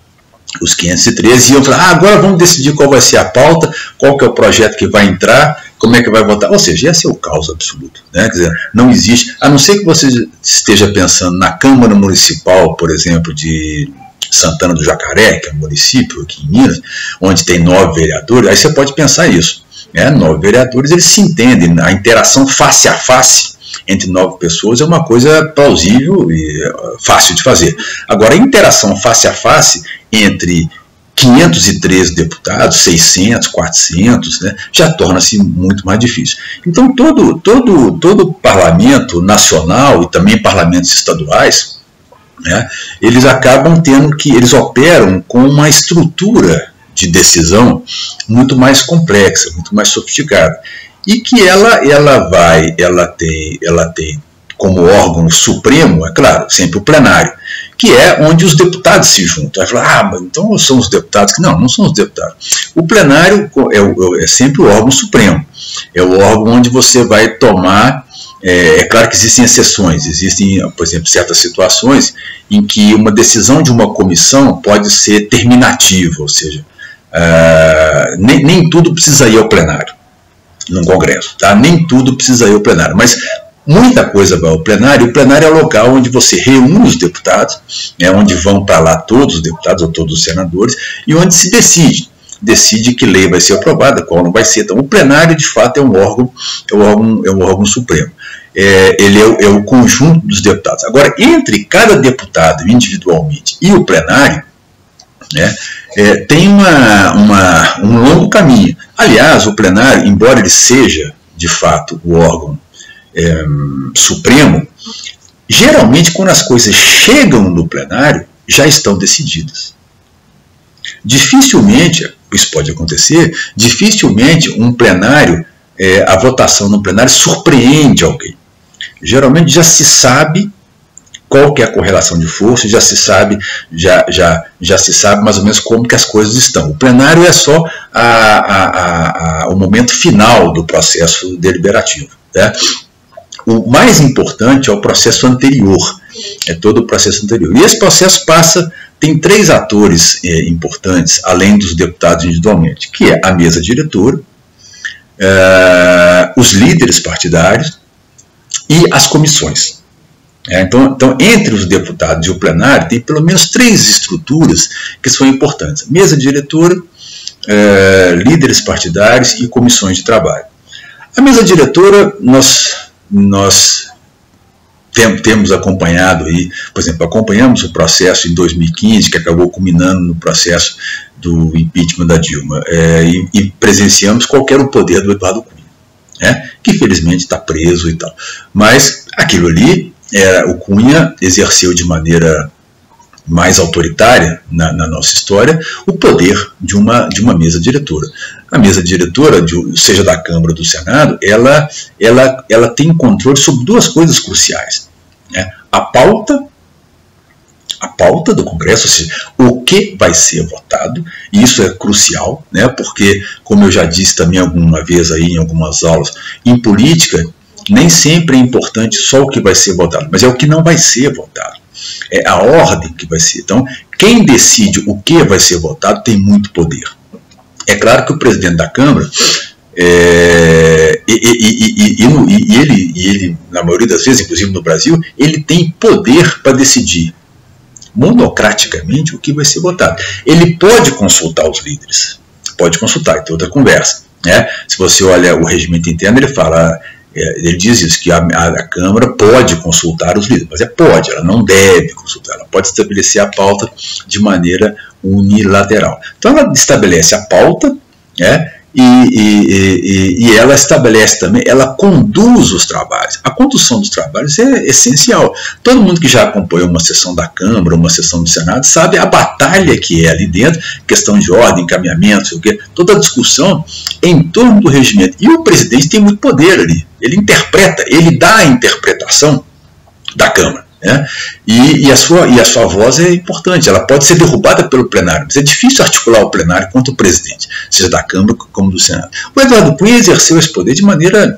os 513 e iam falar, agora vamos decidir qual vai ser a pauta, qual que é o projeto que vai entrar, como é que vai votar. Ou seja, ia ser o caos absoluto, né? Quer dizer, não existe, a não ser que você esteja pensando na Câmara Municipal, por exemplo, de Santana do Jacaré, que é um município aqui em Minas, onde tem 9 vereadores, aí você pode pensar isso. 9 vereadores, eles se entendem, a interação face a face entre 9 pessoas é uma coisa plausível e fácil de fazer. Agora, a interação face a face entre 513 deputados, 600, 400, né, já torna-se muito mais difícil. Então, todo parlamento nacional e também parlamentos estaduais, né, eles acabam eles operam com uma estrutura de decisão muito mais complexa, muito mais sofisticada, e que ela tem como órgão supremo, é claro, sempre o plenário, que é onde os deputados se juntam. Vai falar, mas então são os deputados que não são os deputados. O plenário é sempre o órgão supremo, é o órgão onde você vai tomar É claro que existem exceções, existem, por exemplo, certas situações em que uma decisão de uma comissão pode ser terminativa, ou seja, nem tudo precisa ir ao plenário, num congresso, tá? Nem tudo precisa ir ao plenário, mas muita coisa vai ao plenário, e o plenário é o local onde você reúne os deputados, onde vão para lá todos os deputados ou todos os senadores, e onde se decide que lei vai ser aprovada, qual não vai ser. Então, o plenário, de fato, é um órgão supremo. Ele é o conjunto dos deputados. Agora, entre cada deputado individualmente e o plenário, tem um longo caminho. Aliás, o plenário, embora ele seja, de fato, o órgão supremo, geralmente, quando as coisas chegam no plenário, já estão decididas. Dificilmente, isso pode acontecer, dificilmente um plenário, a votação no plenário surpreende alguém. Geralmente já se sabe qual que é a correlação de força, já se sabe mais ou menos como que as coisas estão. O plenário é só o momento final do processo deliberativo, né? O mais importante é o processo anterior, é todo o processo anterior. E esse processo tem 3 atores importantes, além dos deputados individualmente, que é a mesa diretora, os líderes partidários e as comissões. Então, entre os deputados e o plenário, tem pelo menos 3 estruturas que são importantes. Mesa diretora, líderes partidários e comissões de trabalho. A mesa diretora, nós temos acompanhado aí, por exemplo, acompanhamos o processo em 2015, que acabou culminando no processo do impeachment da Dilma, e presenciamos qual era o poder do Eduardo Cunha, que felizmente está preso e tal. Mas aquilo ali, o Cunha exerceu de maneira mais autoritária na nossa história o poder de uma mesa diretora. A mesa diretora, seja da Câmara ou do Senado, ela tem controle sobre 2 coisas cruciais. A pauta do Congresso, ou seja, o que vai ser votado, e isso é crucial, porque, como eu já disse também alguma vez aí em algumas aulas, em política, nem sempre é importante só o que vai ser votado, mas é o que não vai ser votado. É a ordem que vai ser. Então, quem decide o que vai ser votado tem muito poder. É claro que o presidente da Câmara, ele, na maioria das vezes, inclusive no Brasil, ele tem poder para decidir monocraticamente o que vai ser votado. Ele pode consultar os líderes, pode consultar, tem outra conversa. Se você olha o regimento interno, ele diz isso, que a Câmara pode consultar os líderes, mas pode, ela não deve consultar, ela pode estabelecer a pauta de maneira unilateral. Então ela estabelece a pauta, e ela estabelece também, ela conduz os trabalhos. A condução dos trabalhos é essencial. Todo mundo que já acompanhou uma sessão da Câmara, uma sessão do Senado, sabe a batalha que é ali dentro, questão de ordem, encaminhamento, toda a discussão em torno do regimento. E o presidente tem muito poder ali. Ele interpreta, ele dá a interpretação da Câmara. E a sua voz é importante, ela pode ser derrubada pelo plenário, mas é difícil articular o plenário contra o presidente, seja da Câmara como do Senado. O Eduardo Cunha exerceu esse poder de maneira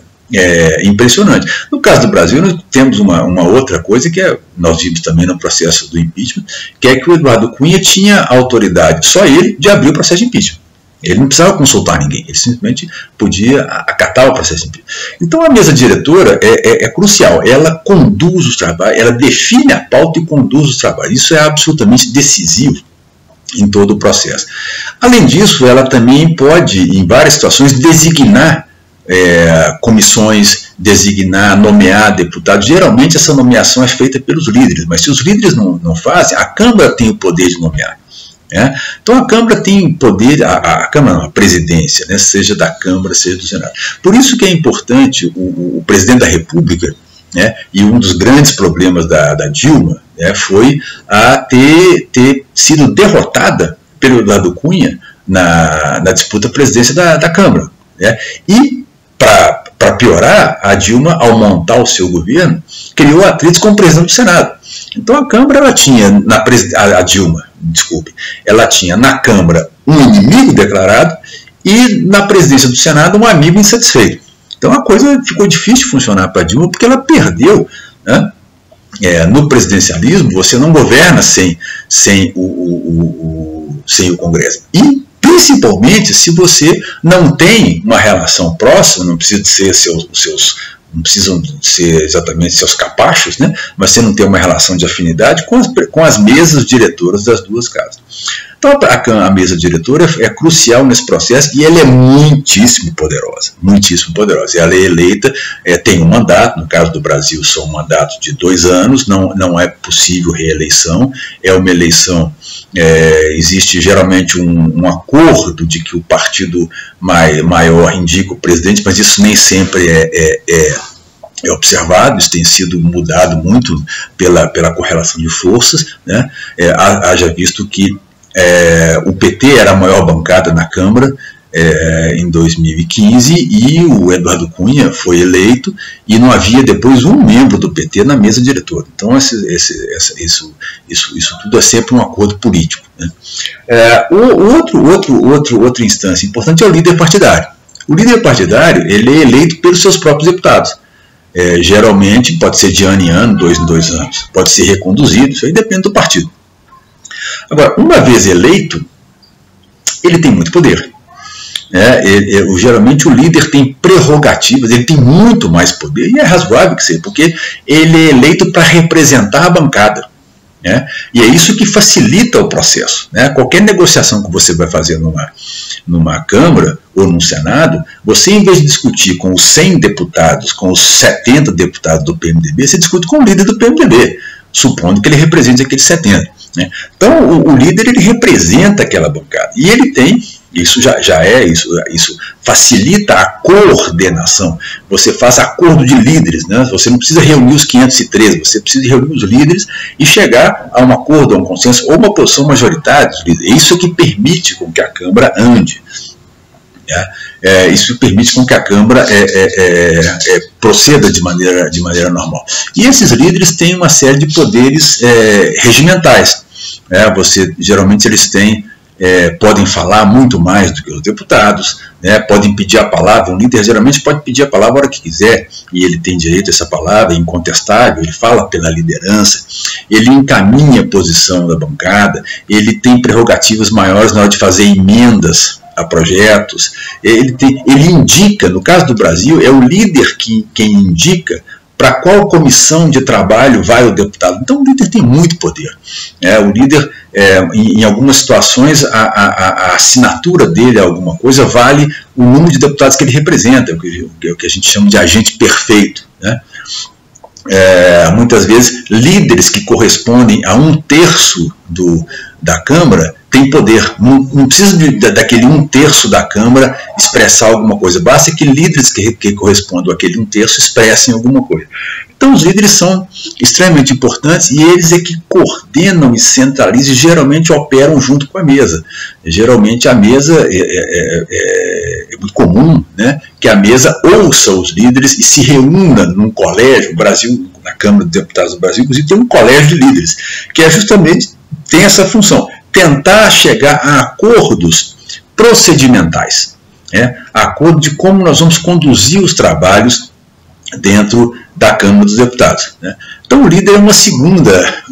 impressionante. No caso do Brasil, nós temos uma outra coisa que nós vimos também no processo do impeachment, que é que o Eduardo Cunha tinha autoridade, só ele, de abrir o processo de impeachment. Ele não precisava consultar ninguém, ele simplesmente podia acatar o processo de impeachment. Então a mesa diretora é crucial, ela conduz os trabalhos, ela define a pauta e conduz os trabalhos. Isso é absolutamente decisivo em todo o processo. Além disso, ela também pode, em várias situações, designar comissões, nomear deputados. Geralmente essa nomeação é feita pelos líderes, mas se os líderes não fazem, a Câmara tem o poder de nomear. Então a Câmara tem poder, a Câmara não, a presidência, seja da Câmara, seja do Senado. Por isso que é importante o presidente da República, e um dos grandes problemas da Dilma foi a ter sido derrotada pelo Eduardo Cunha na disputa à presidência da Câmara. E, para piorar, a Dilma, ao montar o seu governo, criou atritos com o presidente do Senado. Então a Câmara, ela tinha, ela tinha na Câmara um inimigo declarado e na presidência do Senado um amigo insatisfeito. Então a coisa ficou difícil de funcionar para a Dilma, porque ela perdeu, né? No presidencialismo, você não governa sem o Congresso. E, principalmente, se você não tem uma relação próxima, não precisa ser não precisam ser exatamente seus capachos, né? Mas você não tem uma relação de afinidade com as mesas diretoras das duas casas. Então a mesa diretora é crucial nesse processo e ela é muitíssimo poderosa, muitíssimo poderosa. Ela é eleita, tem um mandato, no caso do Brasil são um mandato de 2 anos, não é possível reeleição, é uma eleição, existe geralmente um acordo de que o partido maior indica o presidente, mas isso nem sempre é observado, isso tem sido mudado muito pela correlação de forças, né? Haja visto que o PT era a maior bancada na Câmara em 2015 e o Eduardo Cunha foi eleito e não havia depois um membro do PT na mesa diretora. Então isso tudo é sempre um acordo político, né? Outra instância importante é o líder partidário. O líder partidário ele é eleito pelos seus próprios deputados. Geralmente pode ser de ano em ano, 2 em 2 anos, pode ser reconduzido, isso aí depende do partido. Agora, uma vez eleito, ele tem muito poder. Geralmente o líder tem prerrogativas, ele tem muito mais poder, e é razoável que seja, porque ele é eleito para representar a bancada, né? E é isso que facilita o processo, né? Qualquer negociação que você vai fazer numa Câmara ou num Senado, você, em vez de discutir com os 100 deputados, com os 70 deputados do PMDB, você discute com o líder do PMDB, supondo que ele represente aqueles 70. Né? Então, o líder ele representa aquela bancada. E ele tem, isso isso facilita a coordenação. Você faz acordo de líderes, né? Você não precisa reunir os 513, você precisa reunir os líderes e chegar a um acordo, a um consenso, ou uma posição majoritária dos líderes. É isso que permite com que a Câmara ande. Isso permite com que a Câmara proceda de maneira normal. E esses líderes têm uma série de poderes regimentais. Geralmente eles podem falar muito mais do que os deputados, né? Podem pedir a palavra. Um líder geralmente pode pedir a palavra a hora que quiser, e ele tem direito a essa palavra, é incontestável, ele fala pela liderança, ele encaminha a posição da bancada, ele tem prerrogativas maiores na hora de fazer emendas a projetos, ele indica, no caso do Brasil, é o líder quem indica para qual comissão de trabalho vai o deputado. Então o líder tem muito poder. O líder, em algumas situações, a assinatura dele a alguma coisa vale o número de deputados que ele representa, o que a gente chama de agente perfeito, né? Muitas vezes, líderes que correspondem a 1/3 da Câmara têm poder. Não precisa daquele 1/3 da Câmara expressar alguma coisa, basta que líderes que correspondam àquele 1/3 expressem alguma coisa. Então os líderes são extremamente importantes e eles é que coordenam e centralizam e geralmente operam junto com a mesa. Geralmente a mesa é muito comum, né, que a mesa ouça os líderes e se reúna num colégio. O Brasil, na Câmara dos Deputados do Brasil, inclusive, tem um colégio de líderes, que justamente tem essa função, tentar chegar a acordos procedimentais, acordo de como nós vamos conduzir os trabalhos dentro da Câmara dos Deputados, né? Então o líder é uma segunda,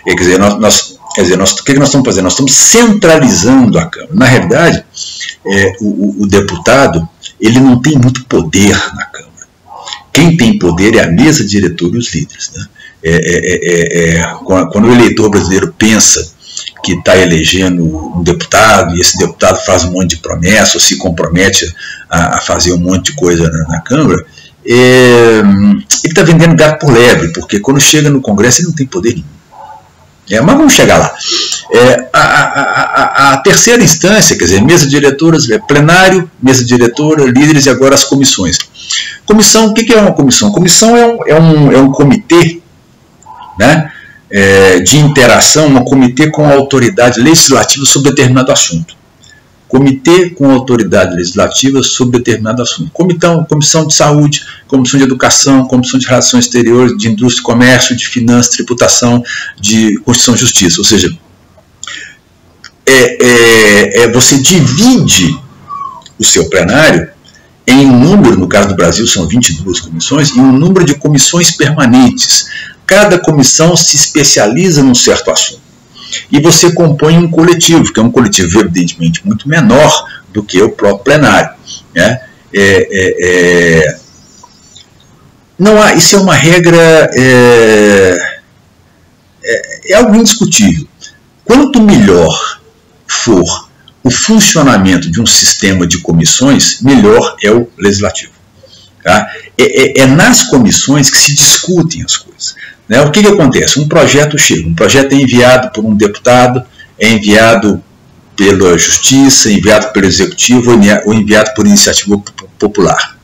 quer dizer, o que nós estamos fazendo? Nós estamos centralizando a Câmara. Na realidade, o deputado ele não tem muito poder na Câmara. Quem tem poder é a mesa diretora e os líderes, né? Quando o eleitor brasileiro pensa que está elegendo um deputado e esse deputado faz um monte de promessas ou se compromete a fazer um monte de coisa na Câmara, ele está vendendo gato por lebre, porque quando chega no Congresso ele não tem poder nenhum. Mas vamos chegar lá. A terceira instância, quer dizer, mesa diretora, plenário, mesa diretora, líderes e agora as comissões. Comissão, o que é uma comissão? Comissão é um comitê, né, de interação, um comitê com a autoridade legislativa sobre determinado assunto. Comitê com autoridade legislativa sobre determinado assunto. Comissão de saúde, comissão de educação, comissão de relações exteriores, de indústria e comércio, de finanças, tributação, de Constituição e Justiça. Ou seja, você divide o seu plenário em um número, no caso do Brasil são 22 comissões, e um número de comissões permanentes. Cada comissão se especializa num certo assunto. E você compõe um coletivo, que é um coletivo evidentemente muito menor do que o próprio plenário, né? Não há, isso é uma regra, é algo indiscutível. Quanto melhor for o funcionamento de um sistema de comissões, melhor é o legislativo. Tá? É nas comissões que se discutem as coisas. Né? O que acontece? Um projeto chega, um projeto é enviado por um deputado, é enviado pela Justiça, enviado pelo Executivo ou enviado por iniciativa popular.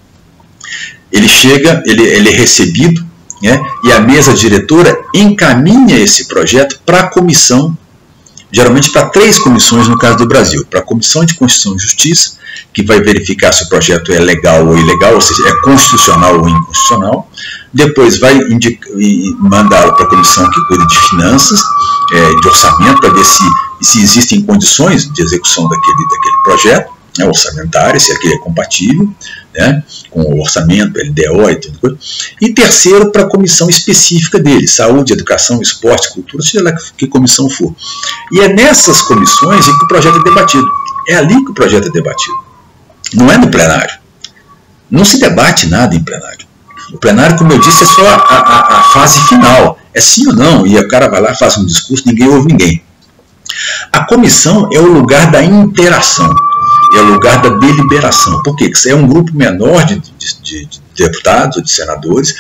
Ele chega, ele é recebido, né? E a mesa diretora encaminha esse projeto para a comissão, geralmente para 3 comissões no caso do Brasil, para a Comissão de Constituição e Justiça, que vai verificar se o projeto é legal ou ilegal, ou seja, é constitucional ou inconstitucional. Depois vai mandá-lo para a comissão que cuida de finanças, de orçamento, para ver se existem condições de execução daquele projeto, né, orçamentário, se aquele é compatível, né, com o orçamento, LDO e tudo. E terceiro, para a comissão específica dele, saúde, educação, esporte, cultura, seja lá que comissão for. E é nessas comissões em que o projeto é debatido. É ali que o projeto é debatido. Não é no plenário. Não se debate nada em plenário. O plenário, como eu disse, é só a fase final. É sim ou não, e o cara vai lá, faz um discurso, ninguém ouve ninguém. A comissão é o lugar da interação, é o lugar da deliberação. Por quê? Porque é um grupo menor de deputados ou de senadores,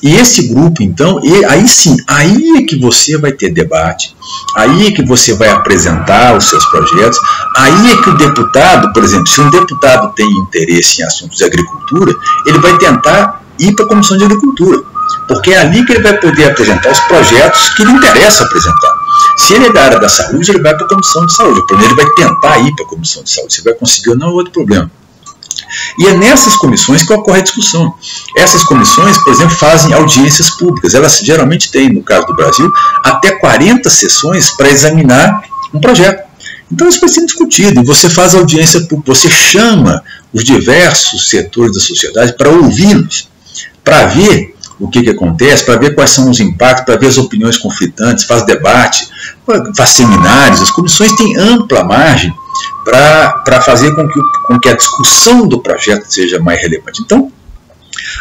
e esse grupo, então, aí sim, aí é que você vai ter debate, aí é que você vai apresentar os seus projetos, aí é que o deputado, por exemplo, se um deputado tem interesse em assuntos de agricultura, ele vai tentar ir para a Comissão de Agricultura, porque é ali que ele vai poder apresentar os projetos que lhe interessa apresentar. Se ele é da área da saúde, ele vai para a Comissão de Saúde, ele vai tentar ir para a Comissão de Saúde, se vai conseguir ou não é outro problema. E é nessas comissões que ocorre a discussão. Essas comissões, por exemplo, fazem audiências públicas. Elas geralmente têm, no caso do Brasil, até 40 sessões para examinar um projeto. Então isso vai ser discutido, e você faz audiência pública, você chama os diversos setores da sociedade para ouvi-los, para ver o que acontece, para ver quais são os impactos, para ver as opiniões conflitantes, faz debate, faz seminários. As comissões têm ampla margem para fazer com que a discussão do projeto seja mais relevante. Então,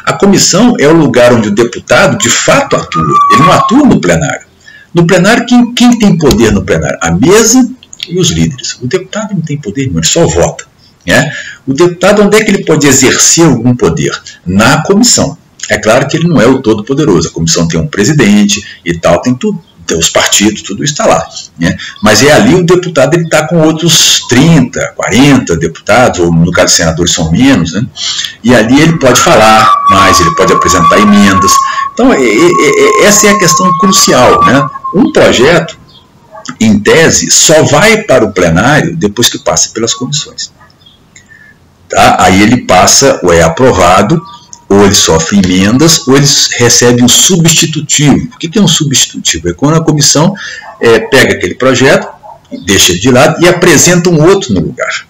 a comissão é o lugar onde o deputado, de fato, atua. Ele não atua no plenário. No plenário, quem tem poder no plenário? A mesa e os líderes. O deputado não tem poder nenhum, ele só vota. Né? O deputado, onde é que ele pode exercer algum poder? Na comissão. É claro que ele não é o todo-poderoso. A comissão tem um presidente e tal, tem tudo. Os partidos, tudo está lá. Né? Mas é ali o deputado está com outros 30, 40 deputados, ou no caso de senadores são menos, né? E ali ele pode falar mais, ele pode apresentar emendas. Então, essa é a questão crucial. Né? Um projeto, em tese, só vai para o plenário depois que passa pelas comissões. Tá? Aí ele passa, ou é aprovado, ou ele sofre emendas, ou ele recebe um substitutivo. O que é um substitutivo? É quando a comissão pega aquele projeto, deixa ele de lado e apresenta um outro no lugar.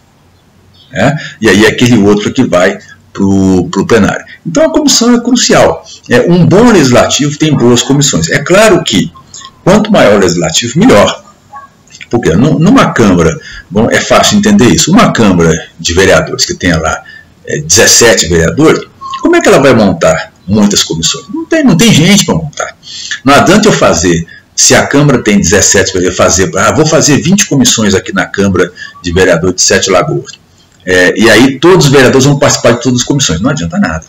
Né? E aí aquele outro que vai para o plenário. Então a comissão é crucial. Um bom legislativo tem boas comissões. É claro que quanto maior o legislativo, melhor. Porque numa Câmara, bom, é fácil entender isso, uma Câmara de vereadores que tenha lá 17 vereadores, como é que ela vai montar muitas comissões? Não tem gente para montar. Não adianta eu fazer, se a Câmara tem 17, vou fazer 20 comissões aqui na Câmara de Vereadores de Sete Lagoas. E aí todos os vereadores vão participar de todas as comissões. Não adianta nada.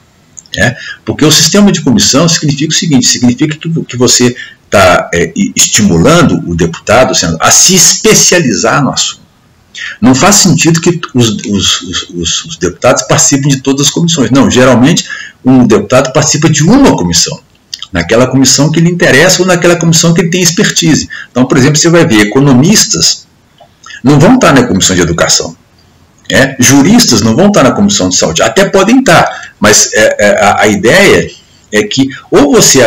Porque o sistema de comissão significa o seguinte, significa que você está estimulando o deputado a se especializar no assunto. Não faz sentido que os deputados participem de todas as comissões. Não, geralmente um deputado participa de uma comissão, naquela comissão que lhe interessa ou naquela comissão que ele tem expertise. Então, por exemplo, você vai ver economistas não vão estar na comissão de educação. Juristas não vão estar na comissão de saúde. Até podem estar, mas a ideia é que ou você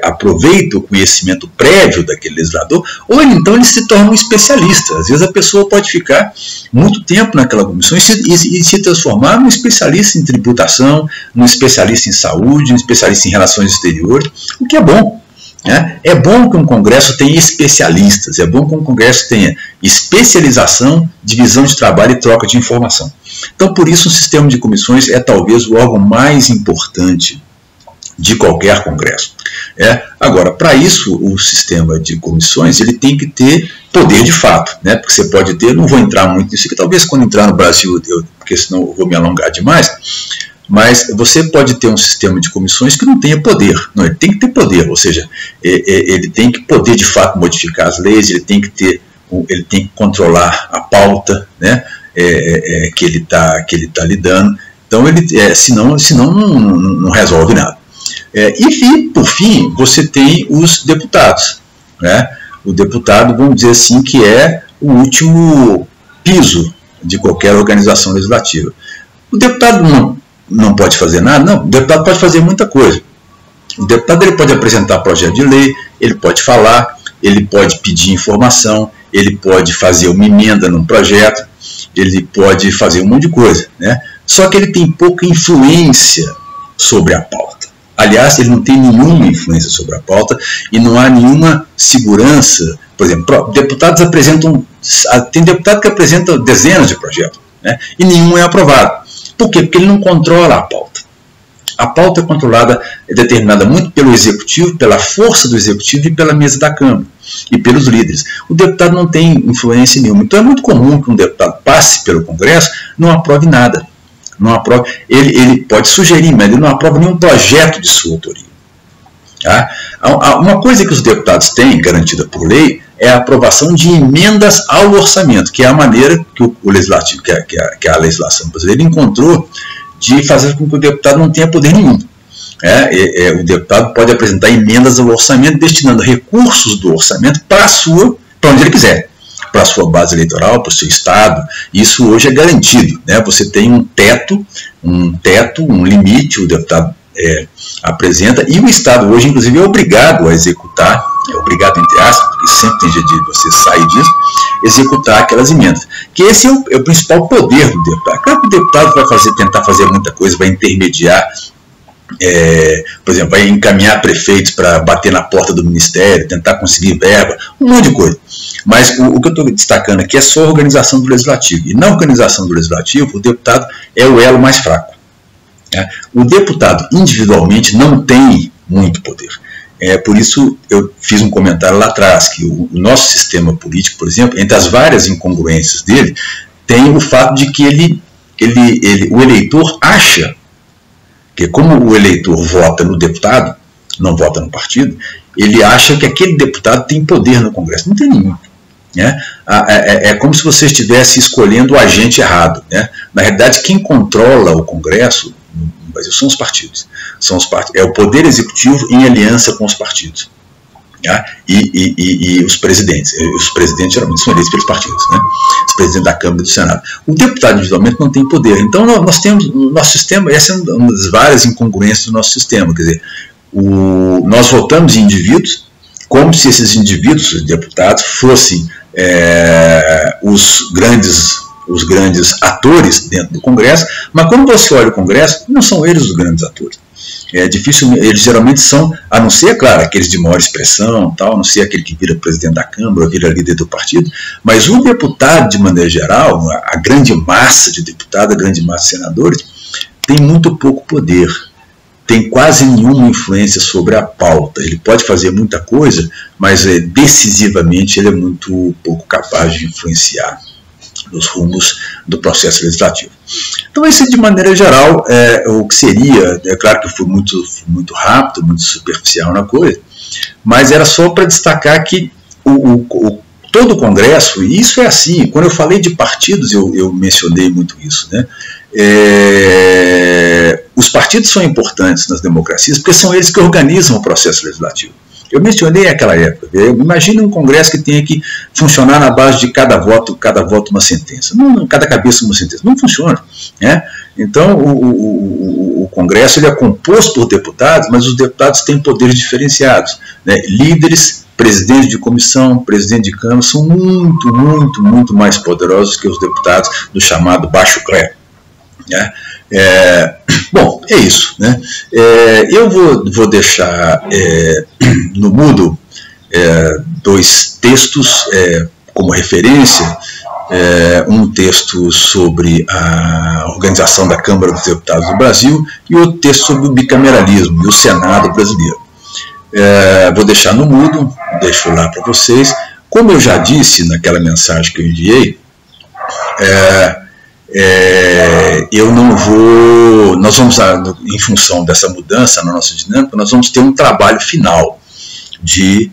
aproveita o conhecimento prévio daquele legislador, ou então ele se torna um especialista. Às vezes a pessoa pode ficar muito tempo naquela comissão e se transformar num especialista em tributação, num especialista em saúde, num especialista em relações exteriores, o que é bom. É bom que um congresso tenha especialistas, é bom que um congresso tenha especialização, divisão de trabalho e troca de informação. Então, por isso, o sistema de comissões é talvez o órgão mais importante de qualquer congresso. Agora, para isso, o sistema de comissões ele tem que ter poder de fato, porque você pode ter, não vou entrar muito nisso, que talvez quando entrar no Brasil, porque senão eu vou me alongar demais, mas você pode ter um sistema de comissões que não tenha poder. Não, ele tem que ter poder, ou seja, ele tem que poder de fato modificar as leis, ele tem que controlar a pauta, que ele tá lidando. Então, senão não resolve nada. E, por fim, você tem os deputados. O deputado, vamos dizer assim, que é o último piso de qualquer organização legislativa. O deputado não pode fazer nada? Não, o deputado pode fazer muita coisa. O deputado ele pode apresentar projeto de lei, ele pode falar, ele pode pedir informação, ele pode fazer uma emenda num projeto, ele pode fazer um monte de coisa. Só que ele tem pouca influência sobre a pauta. Aliás, ele não tem nenhuma influência sobre a pauta e não há nenhuma segurança. Por exemplo, tem deputado que apresenta dezenas de projetos, e nenhum é aprovado. Por quê? Porque ele não controla a pauta. A pauta é determinada muito pelo executivo, pela força do executivo e pela mesa da Câmara e pelos líderes. O deputado não tem influência nenhuma. Então é muito comum que um deputado passe pelo Congresso e não aprove nada. Não aprova, ele pode sugerir, mas ele não aprova nenhum projeto de sua autoria. Uma coisa que os deputados têm, garantida por lei, é a aprovação de emendas ao orçamento, que é a maneira que o legislativo, que a legislação brasileira encontrou de fazer com que o deputado não tenha poder nenhum. O deputado pode apresentar emendas ao orçamento, destinando recursos do orçamento para onde ele quiser, para a sua base eleitoral, para o seu estado. Isso hoje é garantido. Você tem um teto, um limite, o deputado apresenta, e o Estado hoje, inclusive, é obrigado a executar, obrigado entre aspas, porque sempre tem jeito de você sair disso, executar aquelas emendas. Que esse é o principal poder do deputado. Claro que o deputado vai tentar fazer muita coisa, vai intermediar, por exemplo, vai encaminhar prefeitos para bater na porta do ministério, tentar conseguir verba, um monte de coisa. Mas o que eu estou destacando aqui é só a organização do legislativo. E na organização do legislativo, o deputado é o elo mais fraco. O deputado individualmente não tem muito poder. Por isso eu fiz um comentário lá atrás, que o nosso sistema político, por exemplo, entre as várias incongruências dele, tem o fato de que o eleitor acha que, como o eleitor vota no deputado, não vota no partido, ele acha que aquele deputado tem poder no Congresso. Não tem nenhum. É como se você estivesse escolhendo o agente errado. Na realidade, quem controla o Congresso no Brasil são os partidos. É o poder executivo em aliança com os partidos. E os presidentes. Os presidentes geralmente são eleitos pelos partidos. Os presidentes da Câmara e do Senado. O deputado individualmente não tem poder. Então nós temos no nosso sistema, essa é uma das várias incongruências do nosso sistema. Quer dizer, nós votamos em indivíduos como se esses indivíduos, os deputados, fossem os grandes atores dentro do Congresso, mas quando você olha o Congresso, não são eles os grandes atores. Eles geralmente são, a não ser, claro, aqueles de maior expressão, tal, a não ser aquele que vira presidente da Câmara, ou vira líder do partido, mas o deputado, de maneira geral, a grande massa de deputados, a grande massa de senadores, tem muito pouco poder, tem quase nenhuma influência sobre a pauta. Ele pode fazer muita coisa, mas decisivamente ele é muito pouco capaz de influenciar nos rumos do processo legislativo. Então, isso de maneira geral o que seria. É claro que eu fui muito rápido, muito superficial na coisa, mas era só para destacar que todo o Congresso, e isso é assim, quando eu falei de partidos, eu mencionei muito isso, os partidos são importantes nas democracias porque são eles que organizam o processo legislativo. Eu mencionei aquela época. Imagina um Congresso que tenha que funcionar na base de cada voto uma sentença. Não, cada cabeça uma sentença. Não funciona, né? Então, o Congresso ele é composto por deputados, mas os deputados têm poderes diferenciados, né? Líderes, presidente de comissão, presidente de Câmara, são muito mais poderosos que os deputados do chamado baixo clero, né? Bom, é isso, né? Eu vou deixar no Moodle 2 textos como referência, um texto sobre a organização da Câmara dos Deputados do Brasil e outro texto sobre o bicameralismo e o Senado brasileiro. Vou deixar no Moodle, deixo lá para vocês. Como eu já disse naquela mensagem que eu enviei, eu não vou, nós vamos, em função dessa mudança na nossa dinâmica, nós vamos ter um trabalho final e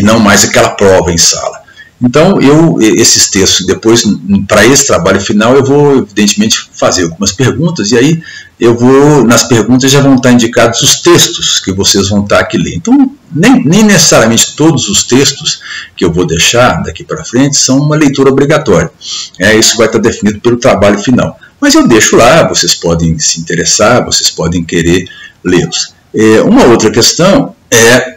não mais aquela prova em sala. Então, esses textos, depois, para esse trabalho final, eu vou, evidentemente, fazer algumas perguntas, e aí nas perguntas já vão estar indicados os textos que vocês vão estar aqui lendo. Então, nem necessariamente todos os textos que eu vou deixar daqui para frente são uma leitura obrigatória. Isso vai estar definido pelo trabalho final. Mas eu deixo lá, vocês podem se interessar, vocês podem querer lê-los. Uma outra questão é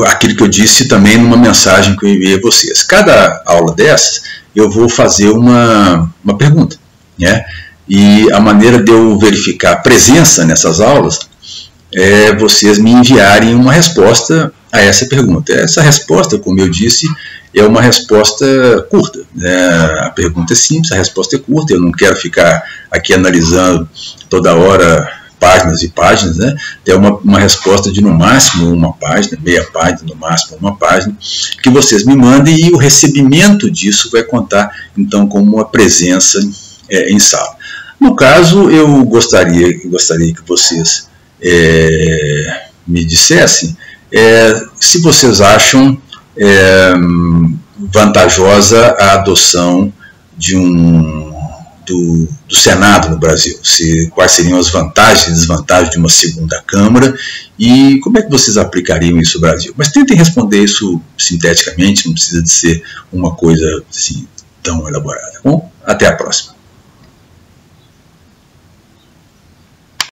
aquilo que eu disse também numa mensagem que eu enviei a vocês. Cada aula dessas, eu vou fazer uma pergunta, né? E a maneira de eu verificar a presença nessas aulas é vocês me enviarem uma resposta a essa pergunta. Essa resposta, como eu disse, é uma resposta curta, né? A pergunta é simples, a resposta é curta, eu não quero ficar aqui analisando toda hora páginas e páginas, né? Tem uma resposta de no máximo uma página, meia página, no máximo uma página, que vocês me mandem, e o recebimento disso vai contar, então, como uma presença em sala. No caso, eu gostaria que vocês me dissessem se vocês acham vantajosa a adoção do Senado no Brasil, quais seriam as vantagens e desvantagens de uma segunda Câmara e como é que vocês aplicariam isso no Brasil. Mas tentem responder isso sinteticamente, não precisa de ser uma coisa assim, tão elaborada. Bom, até a próxima.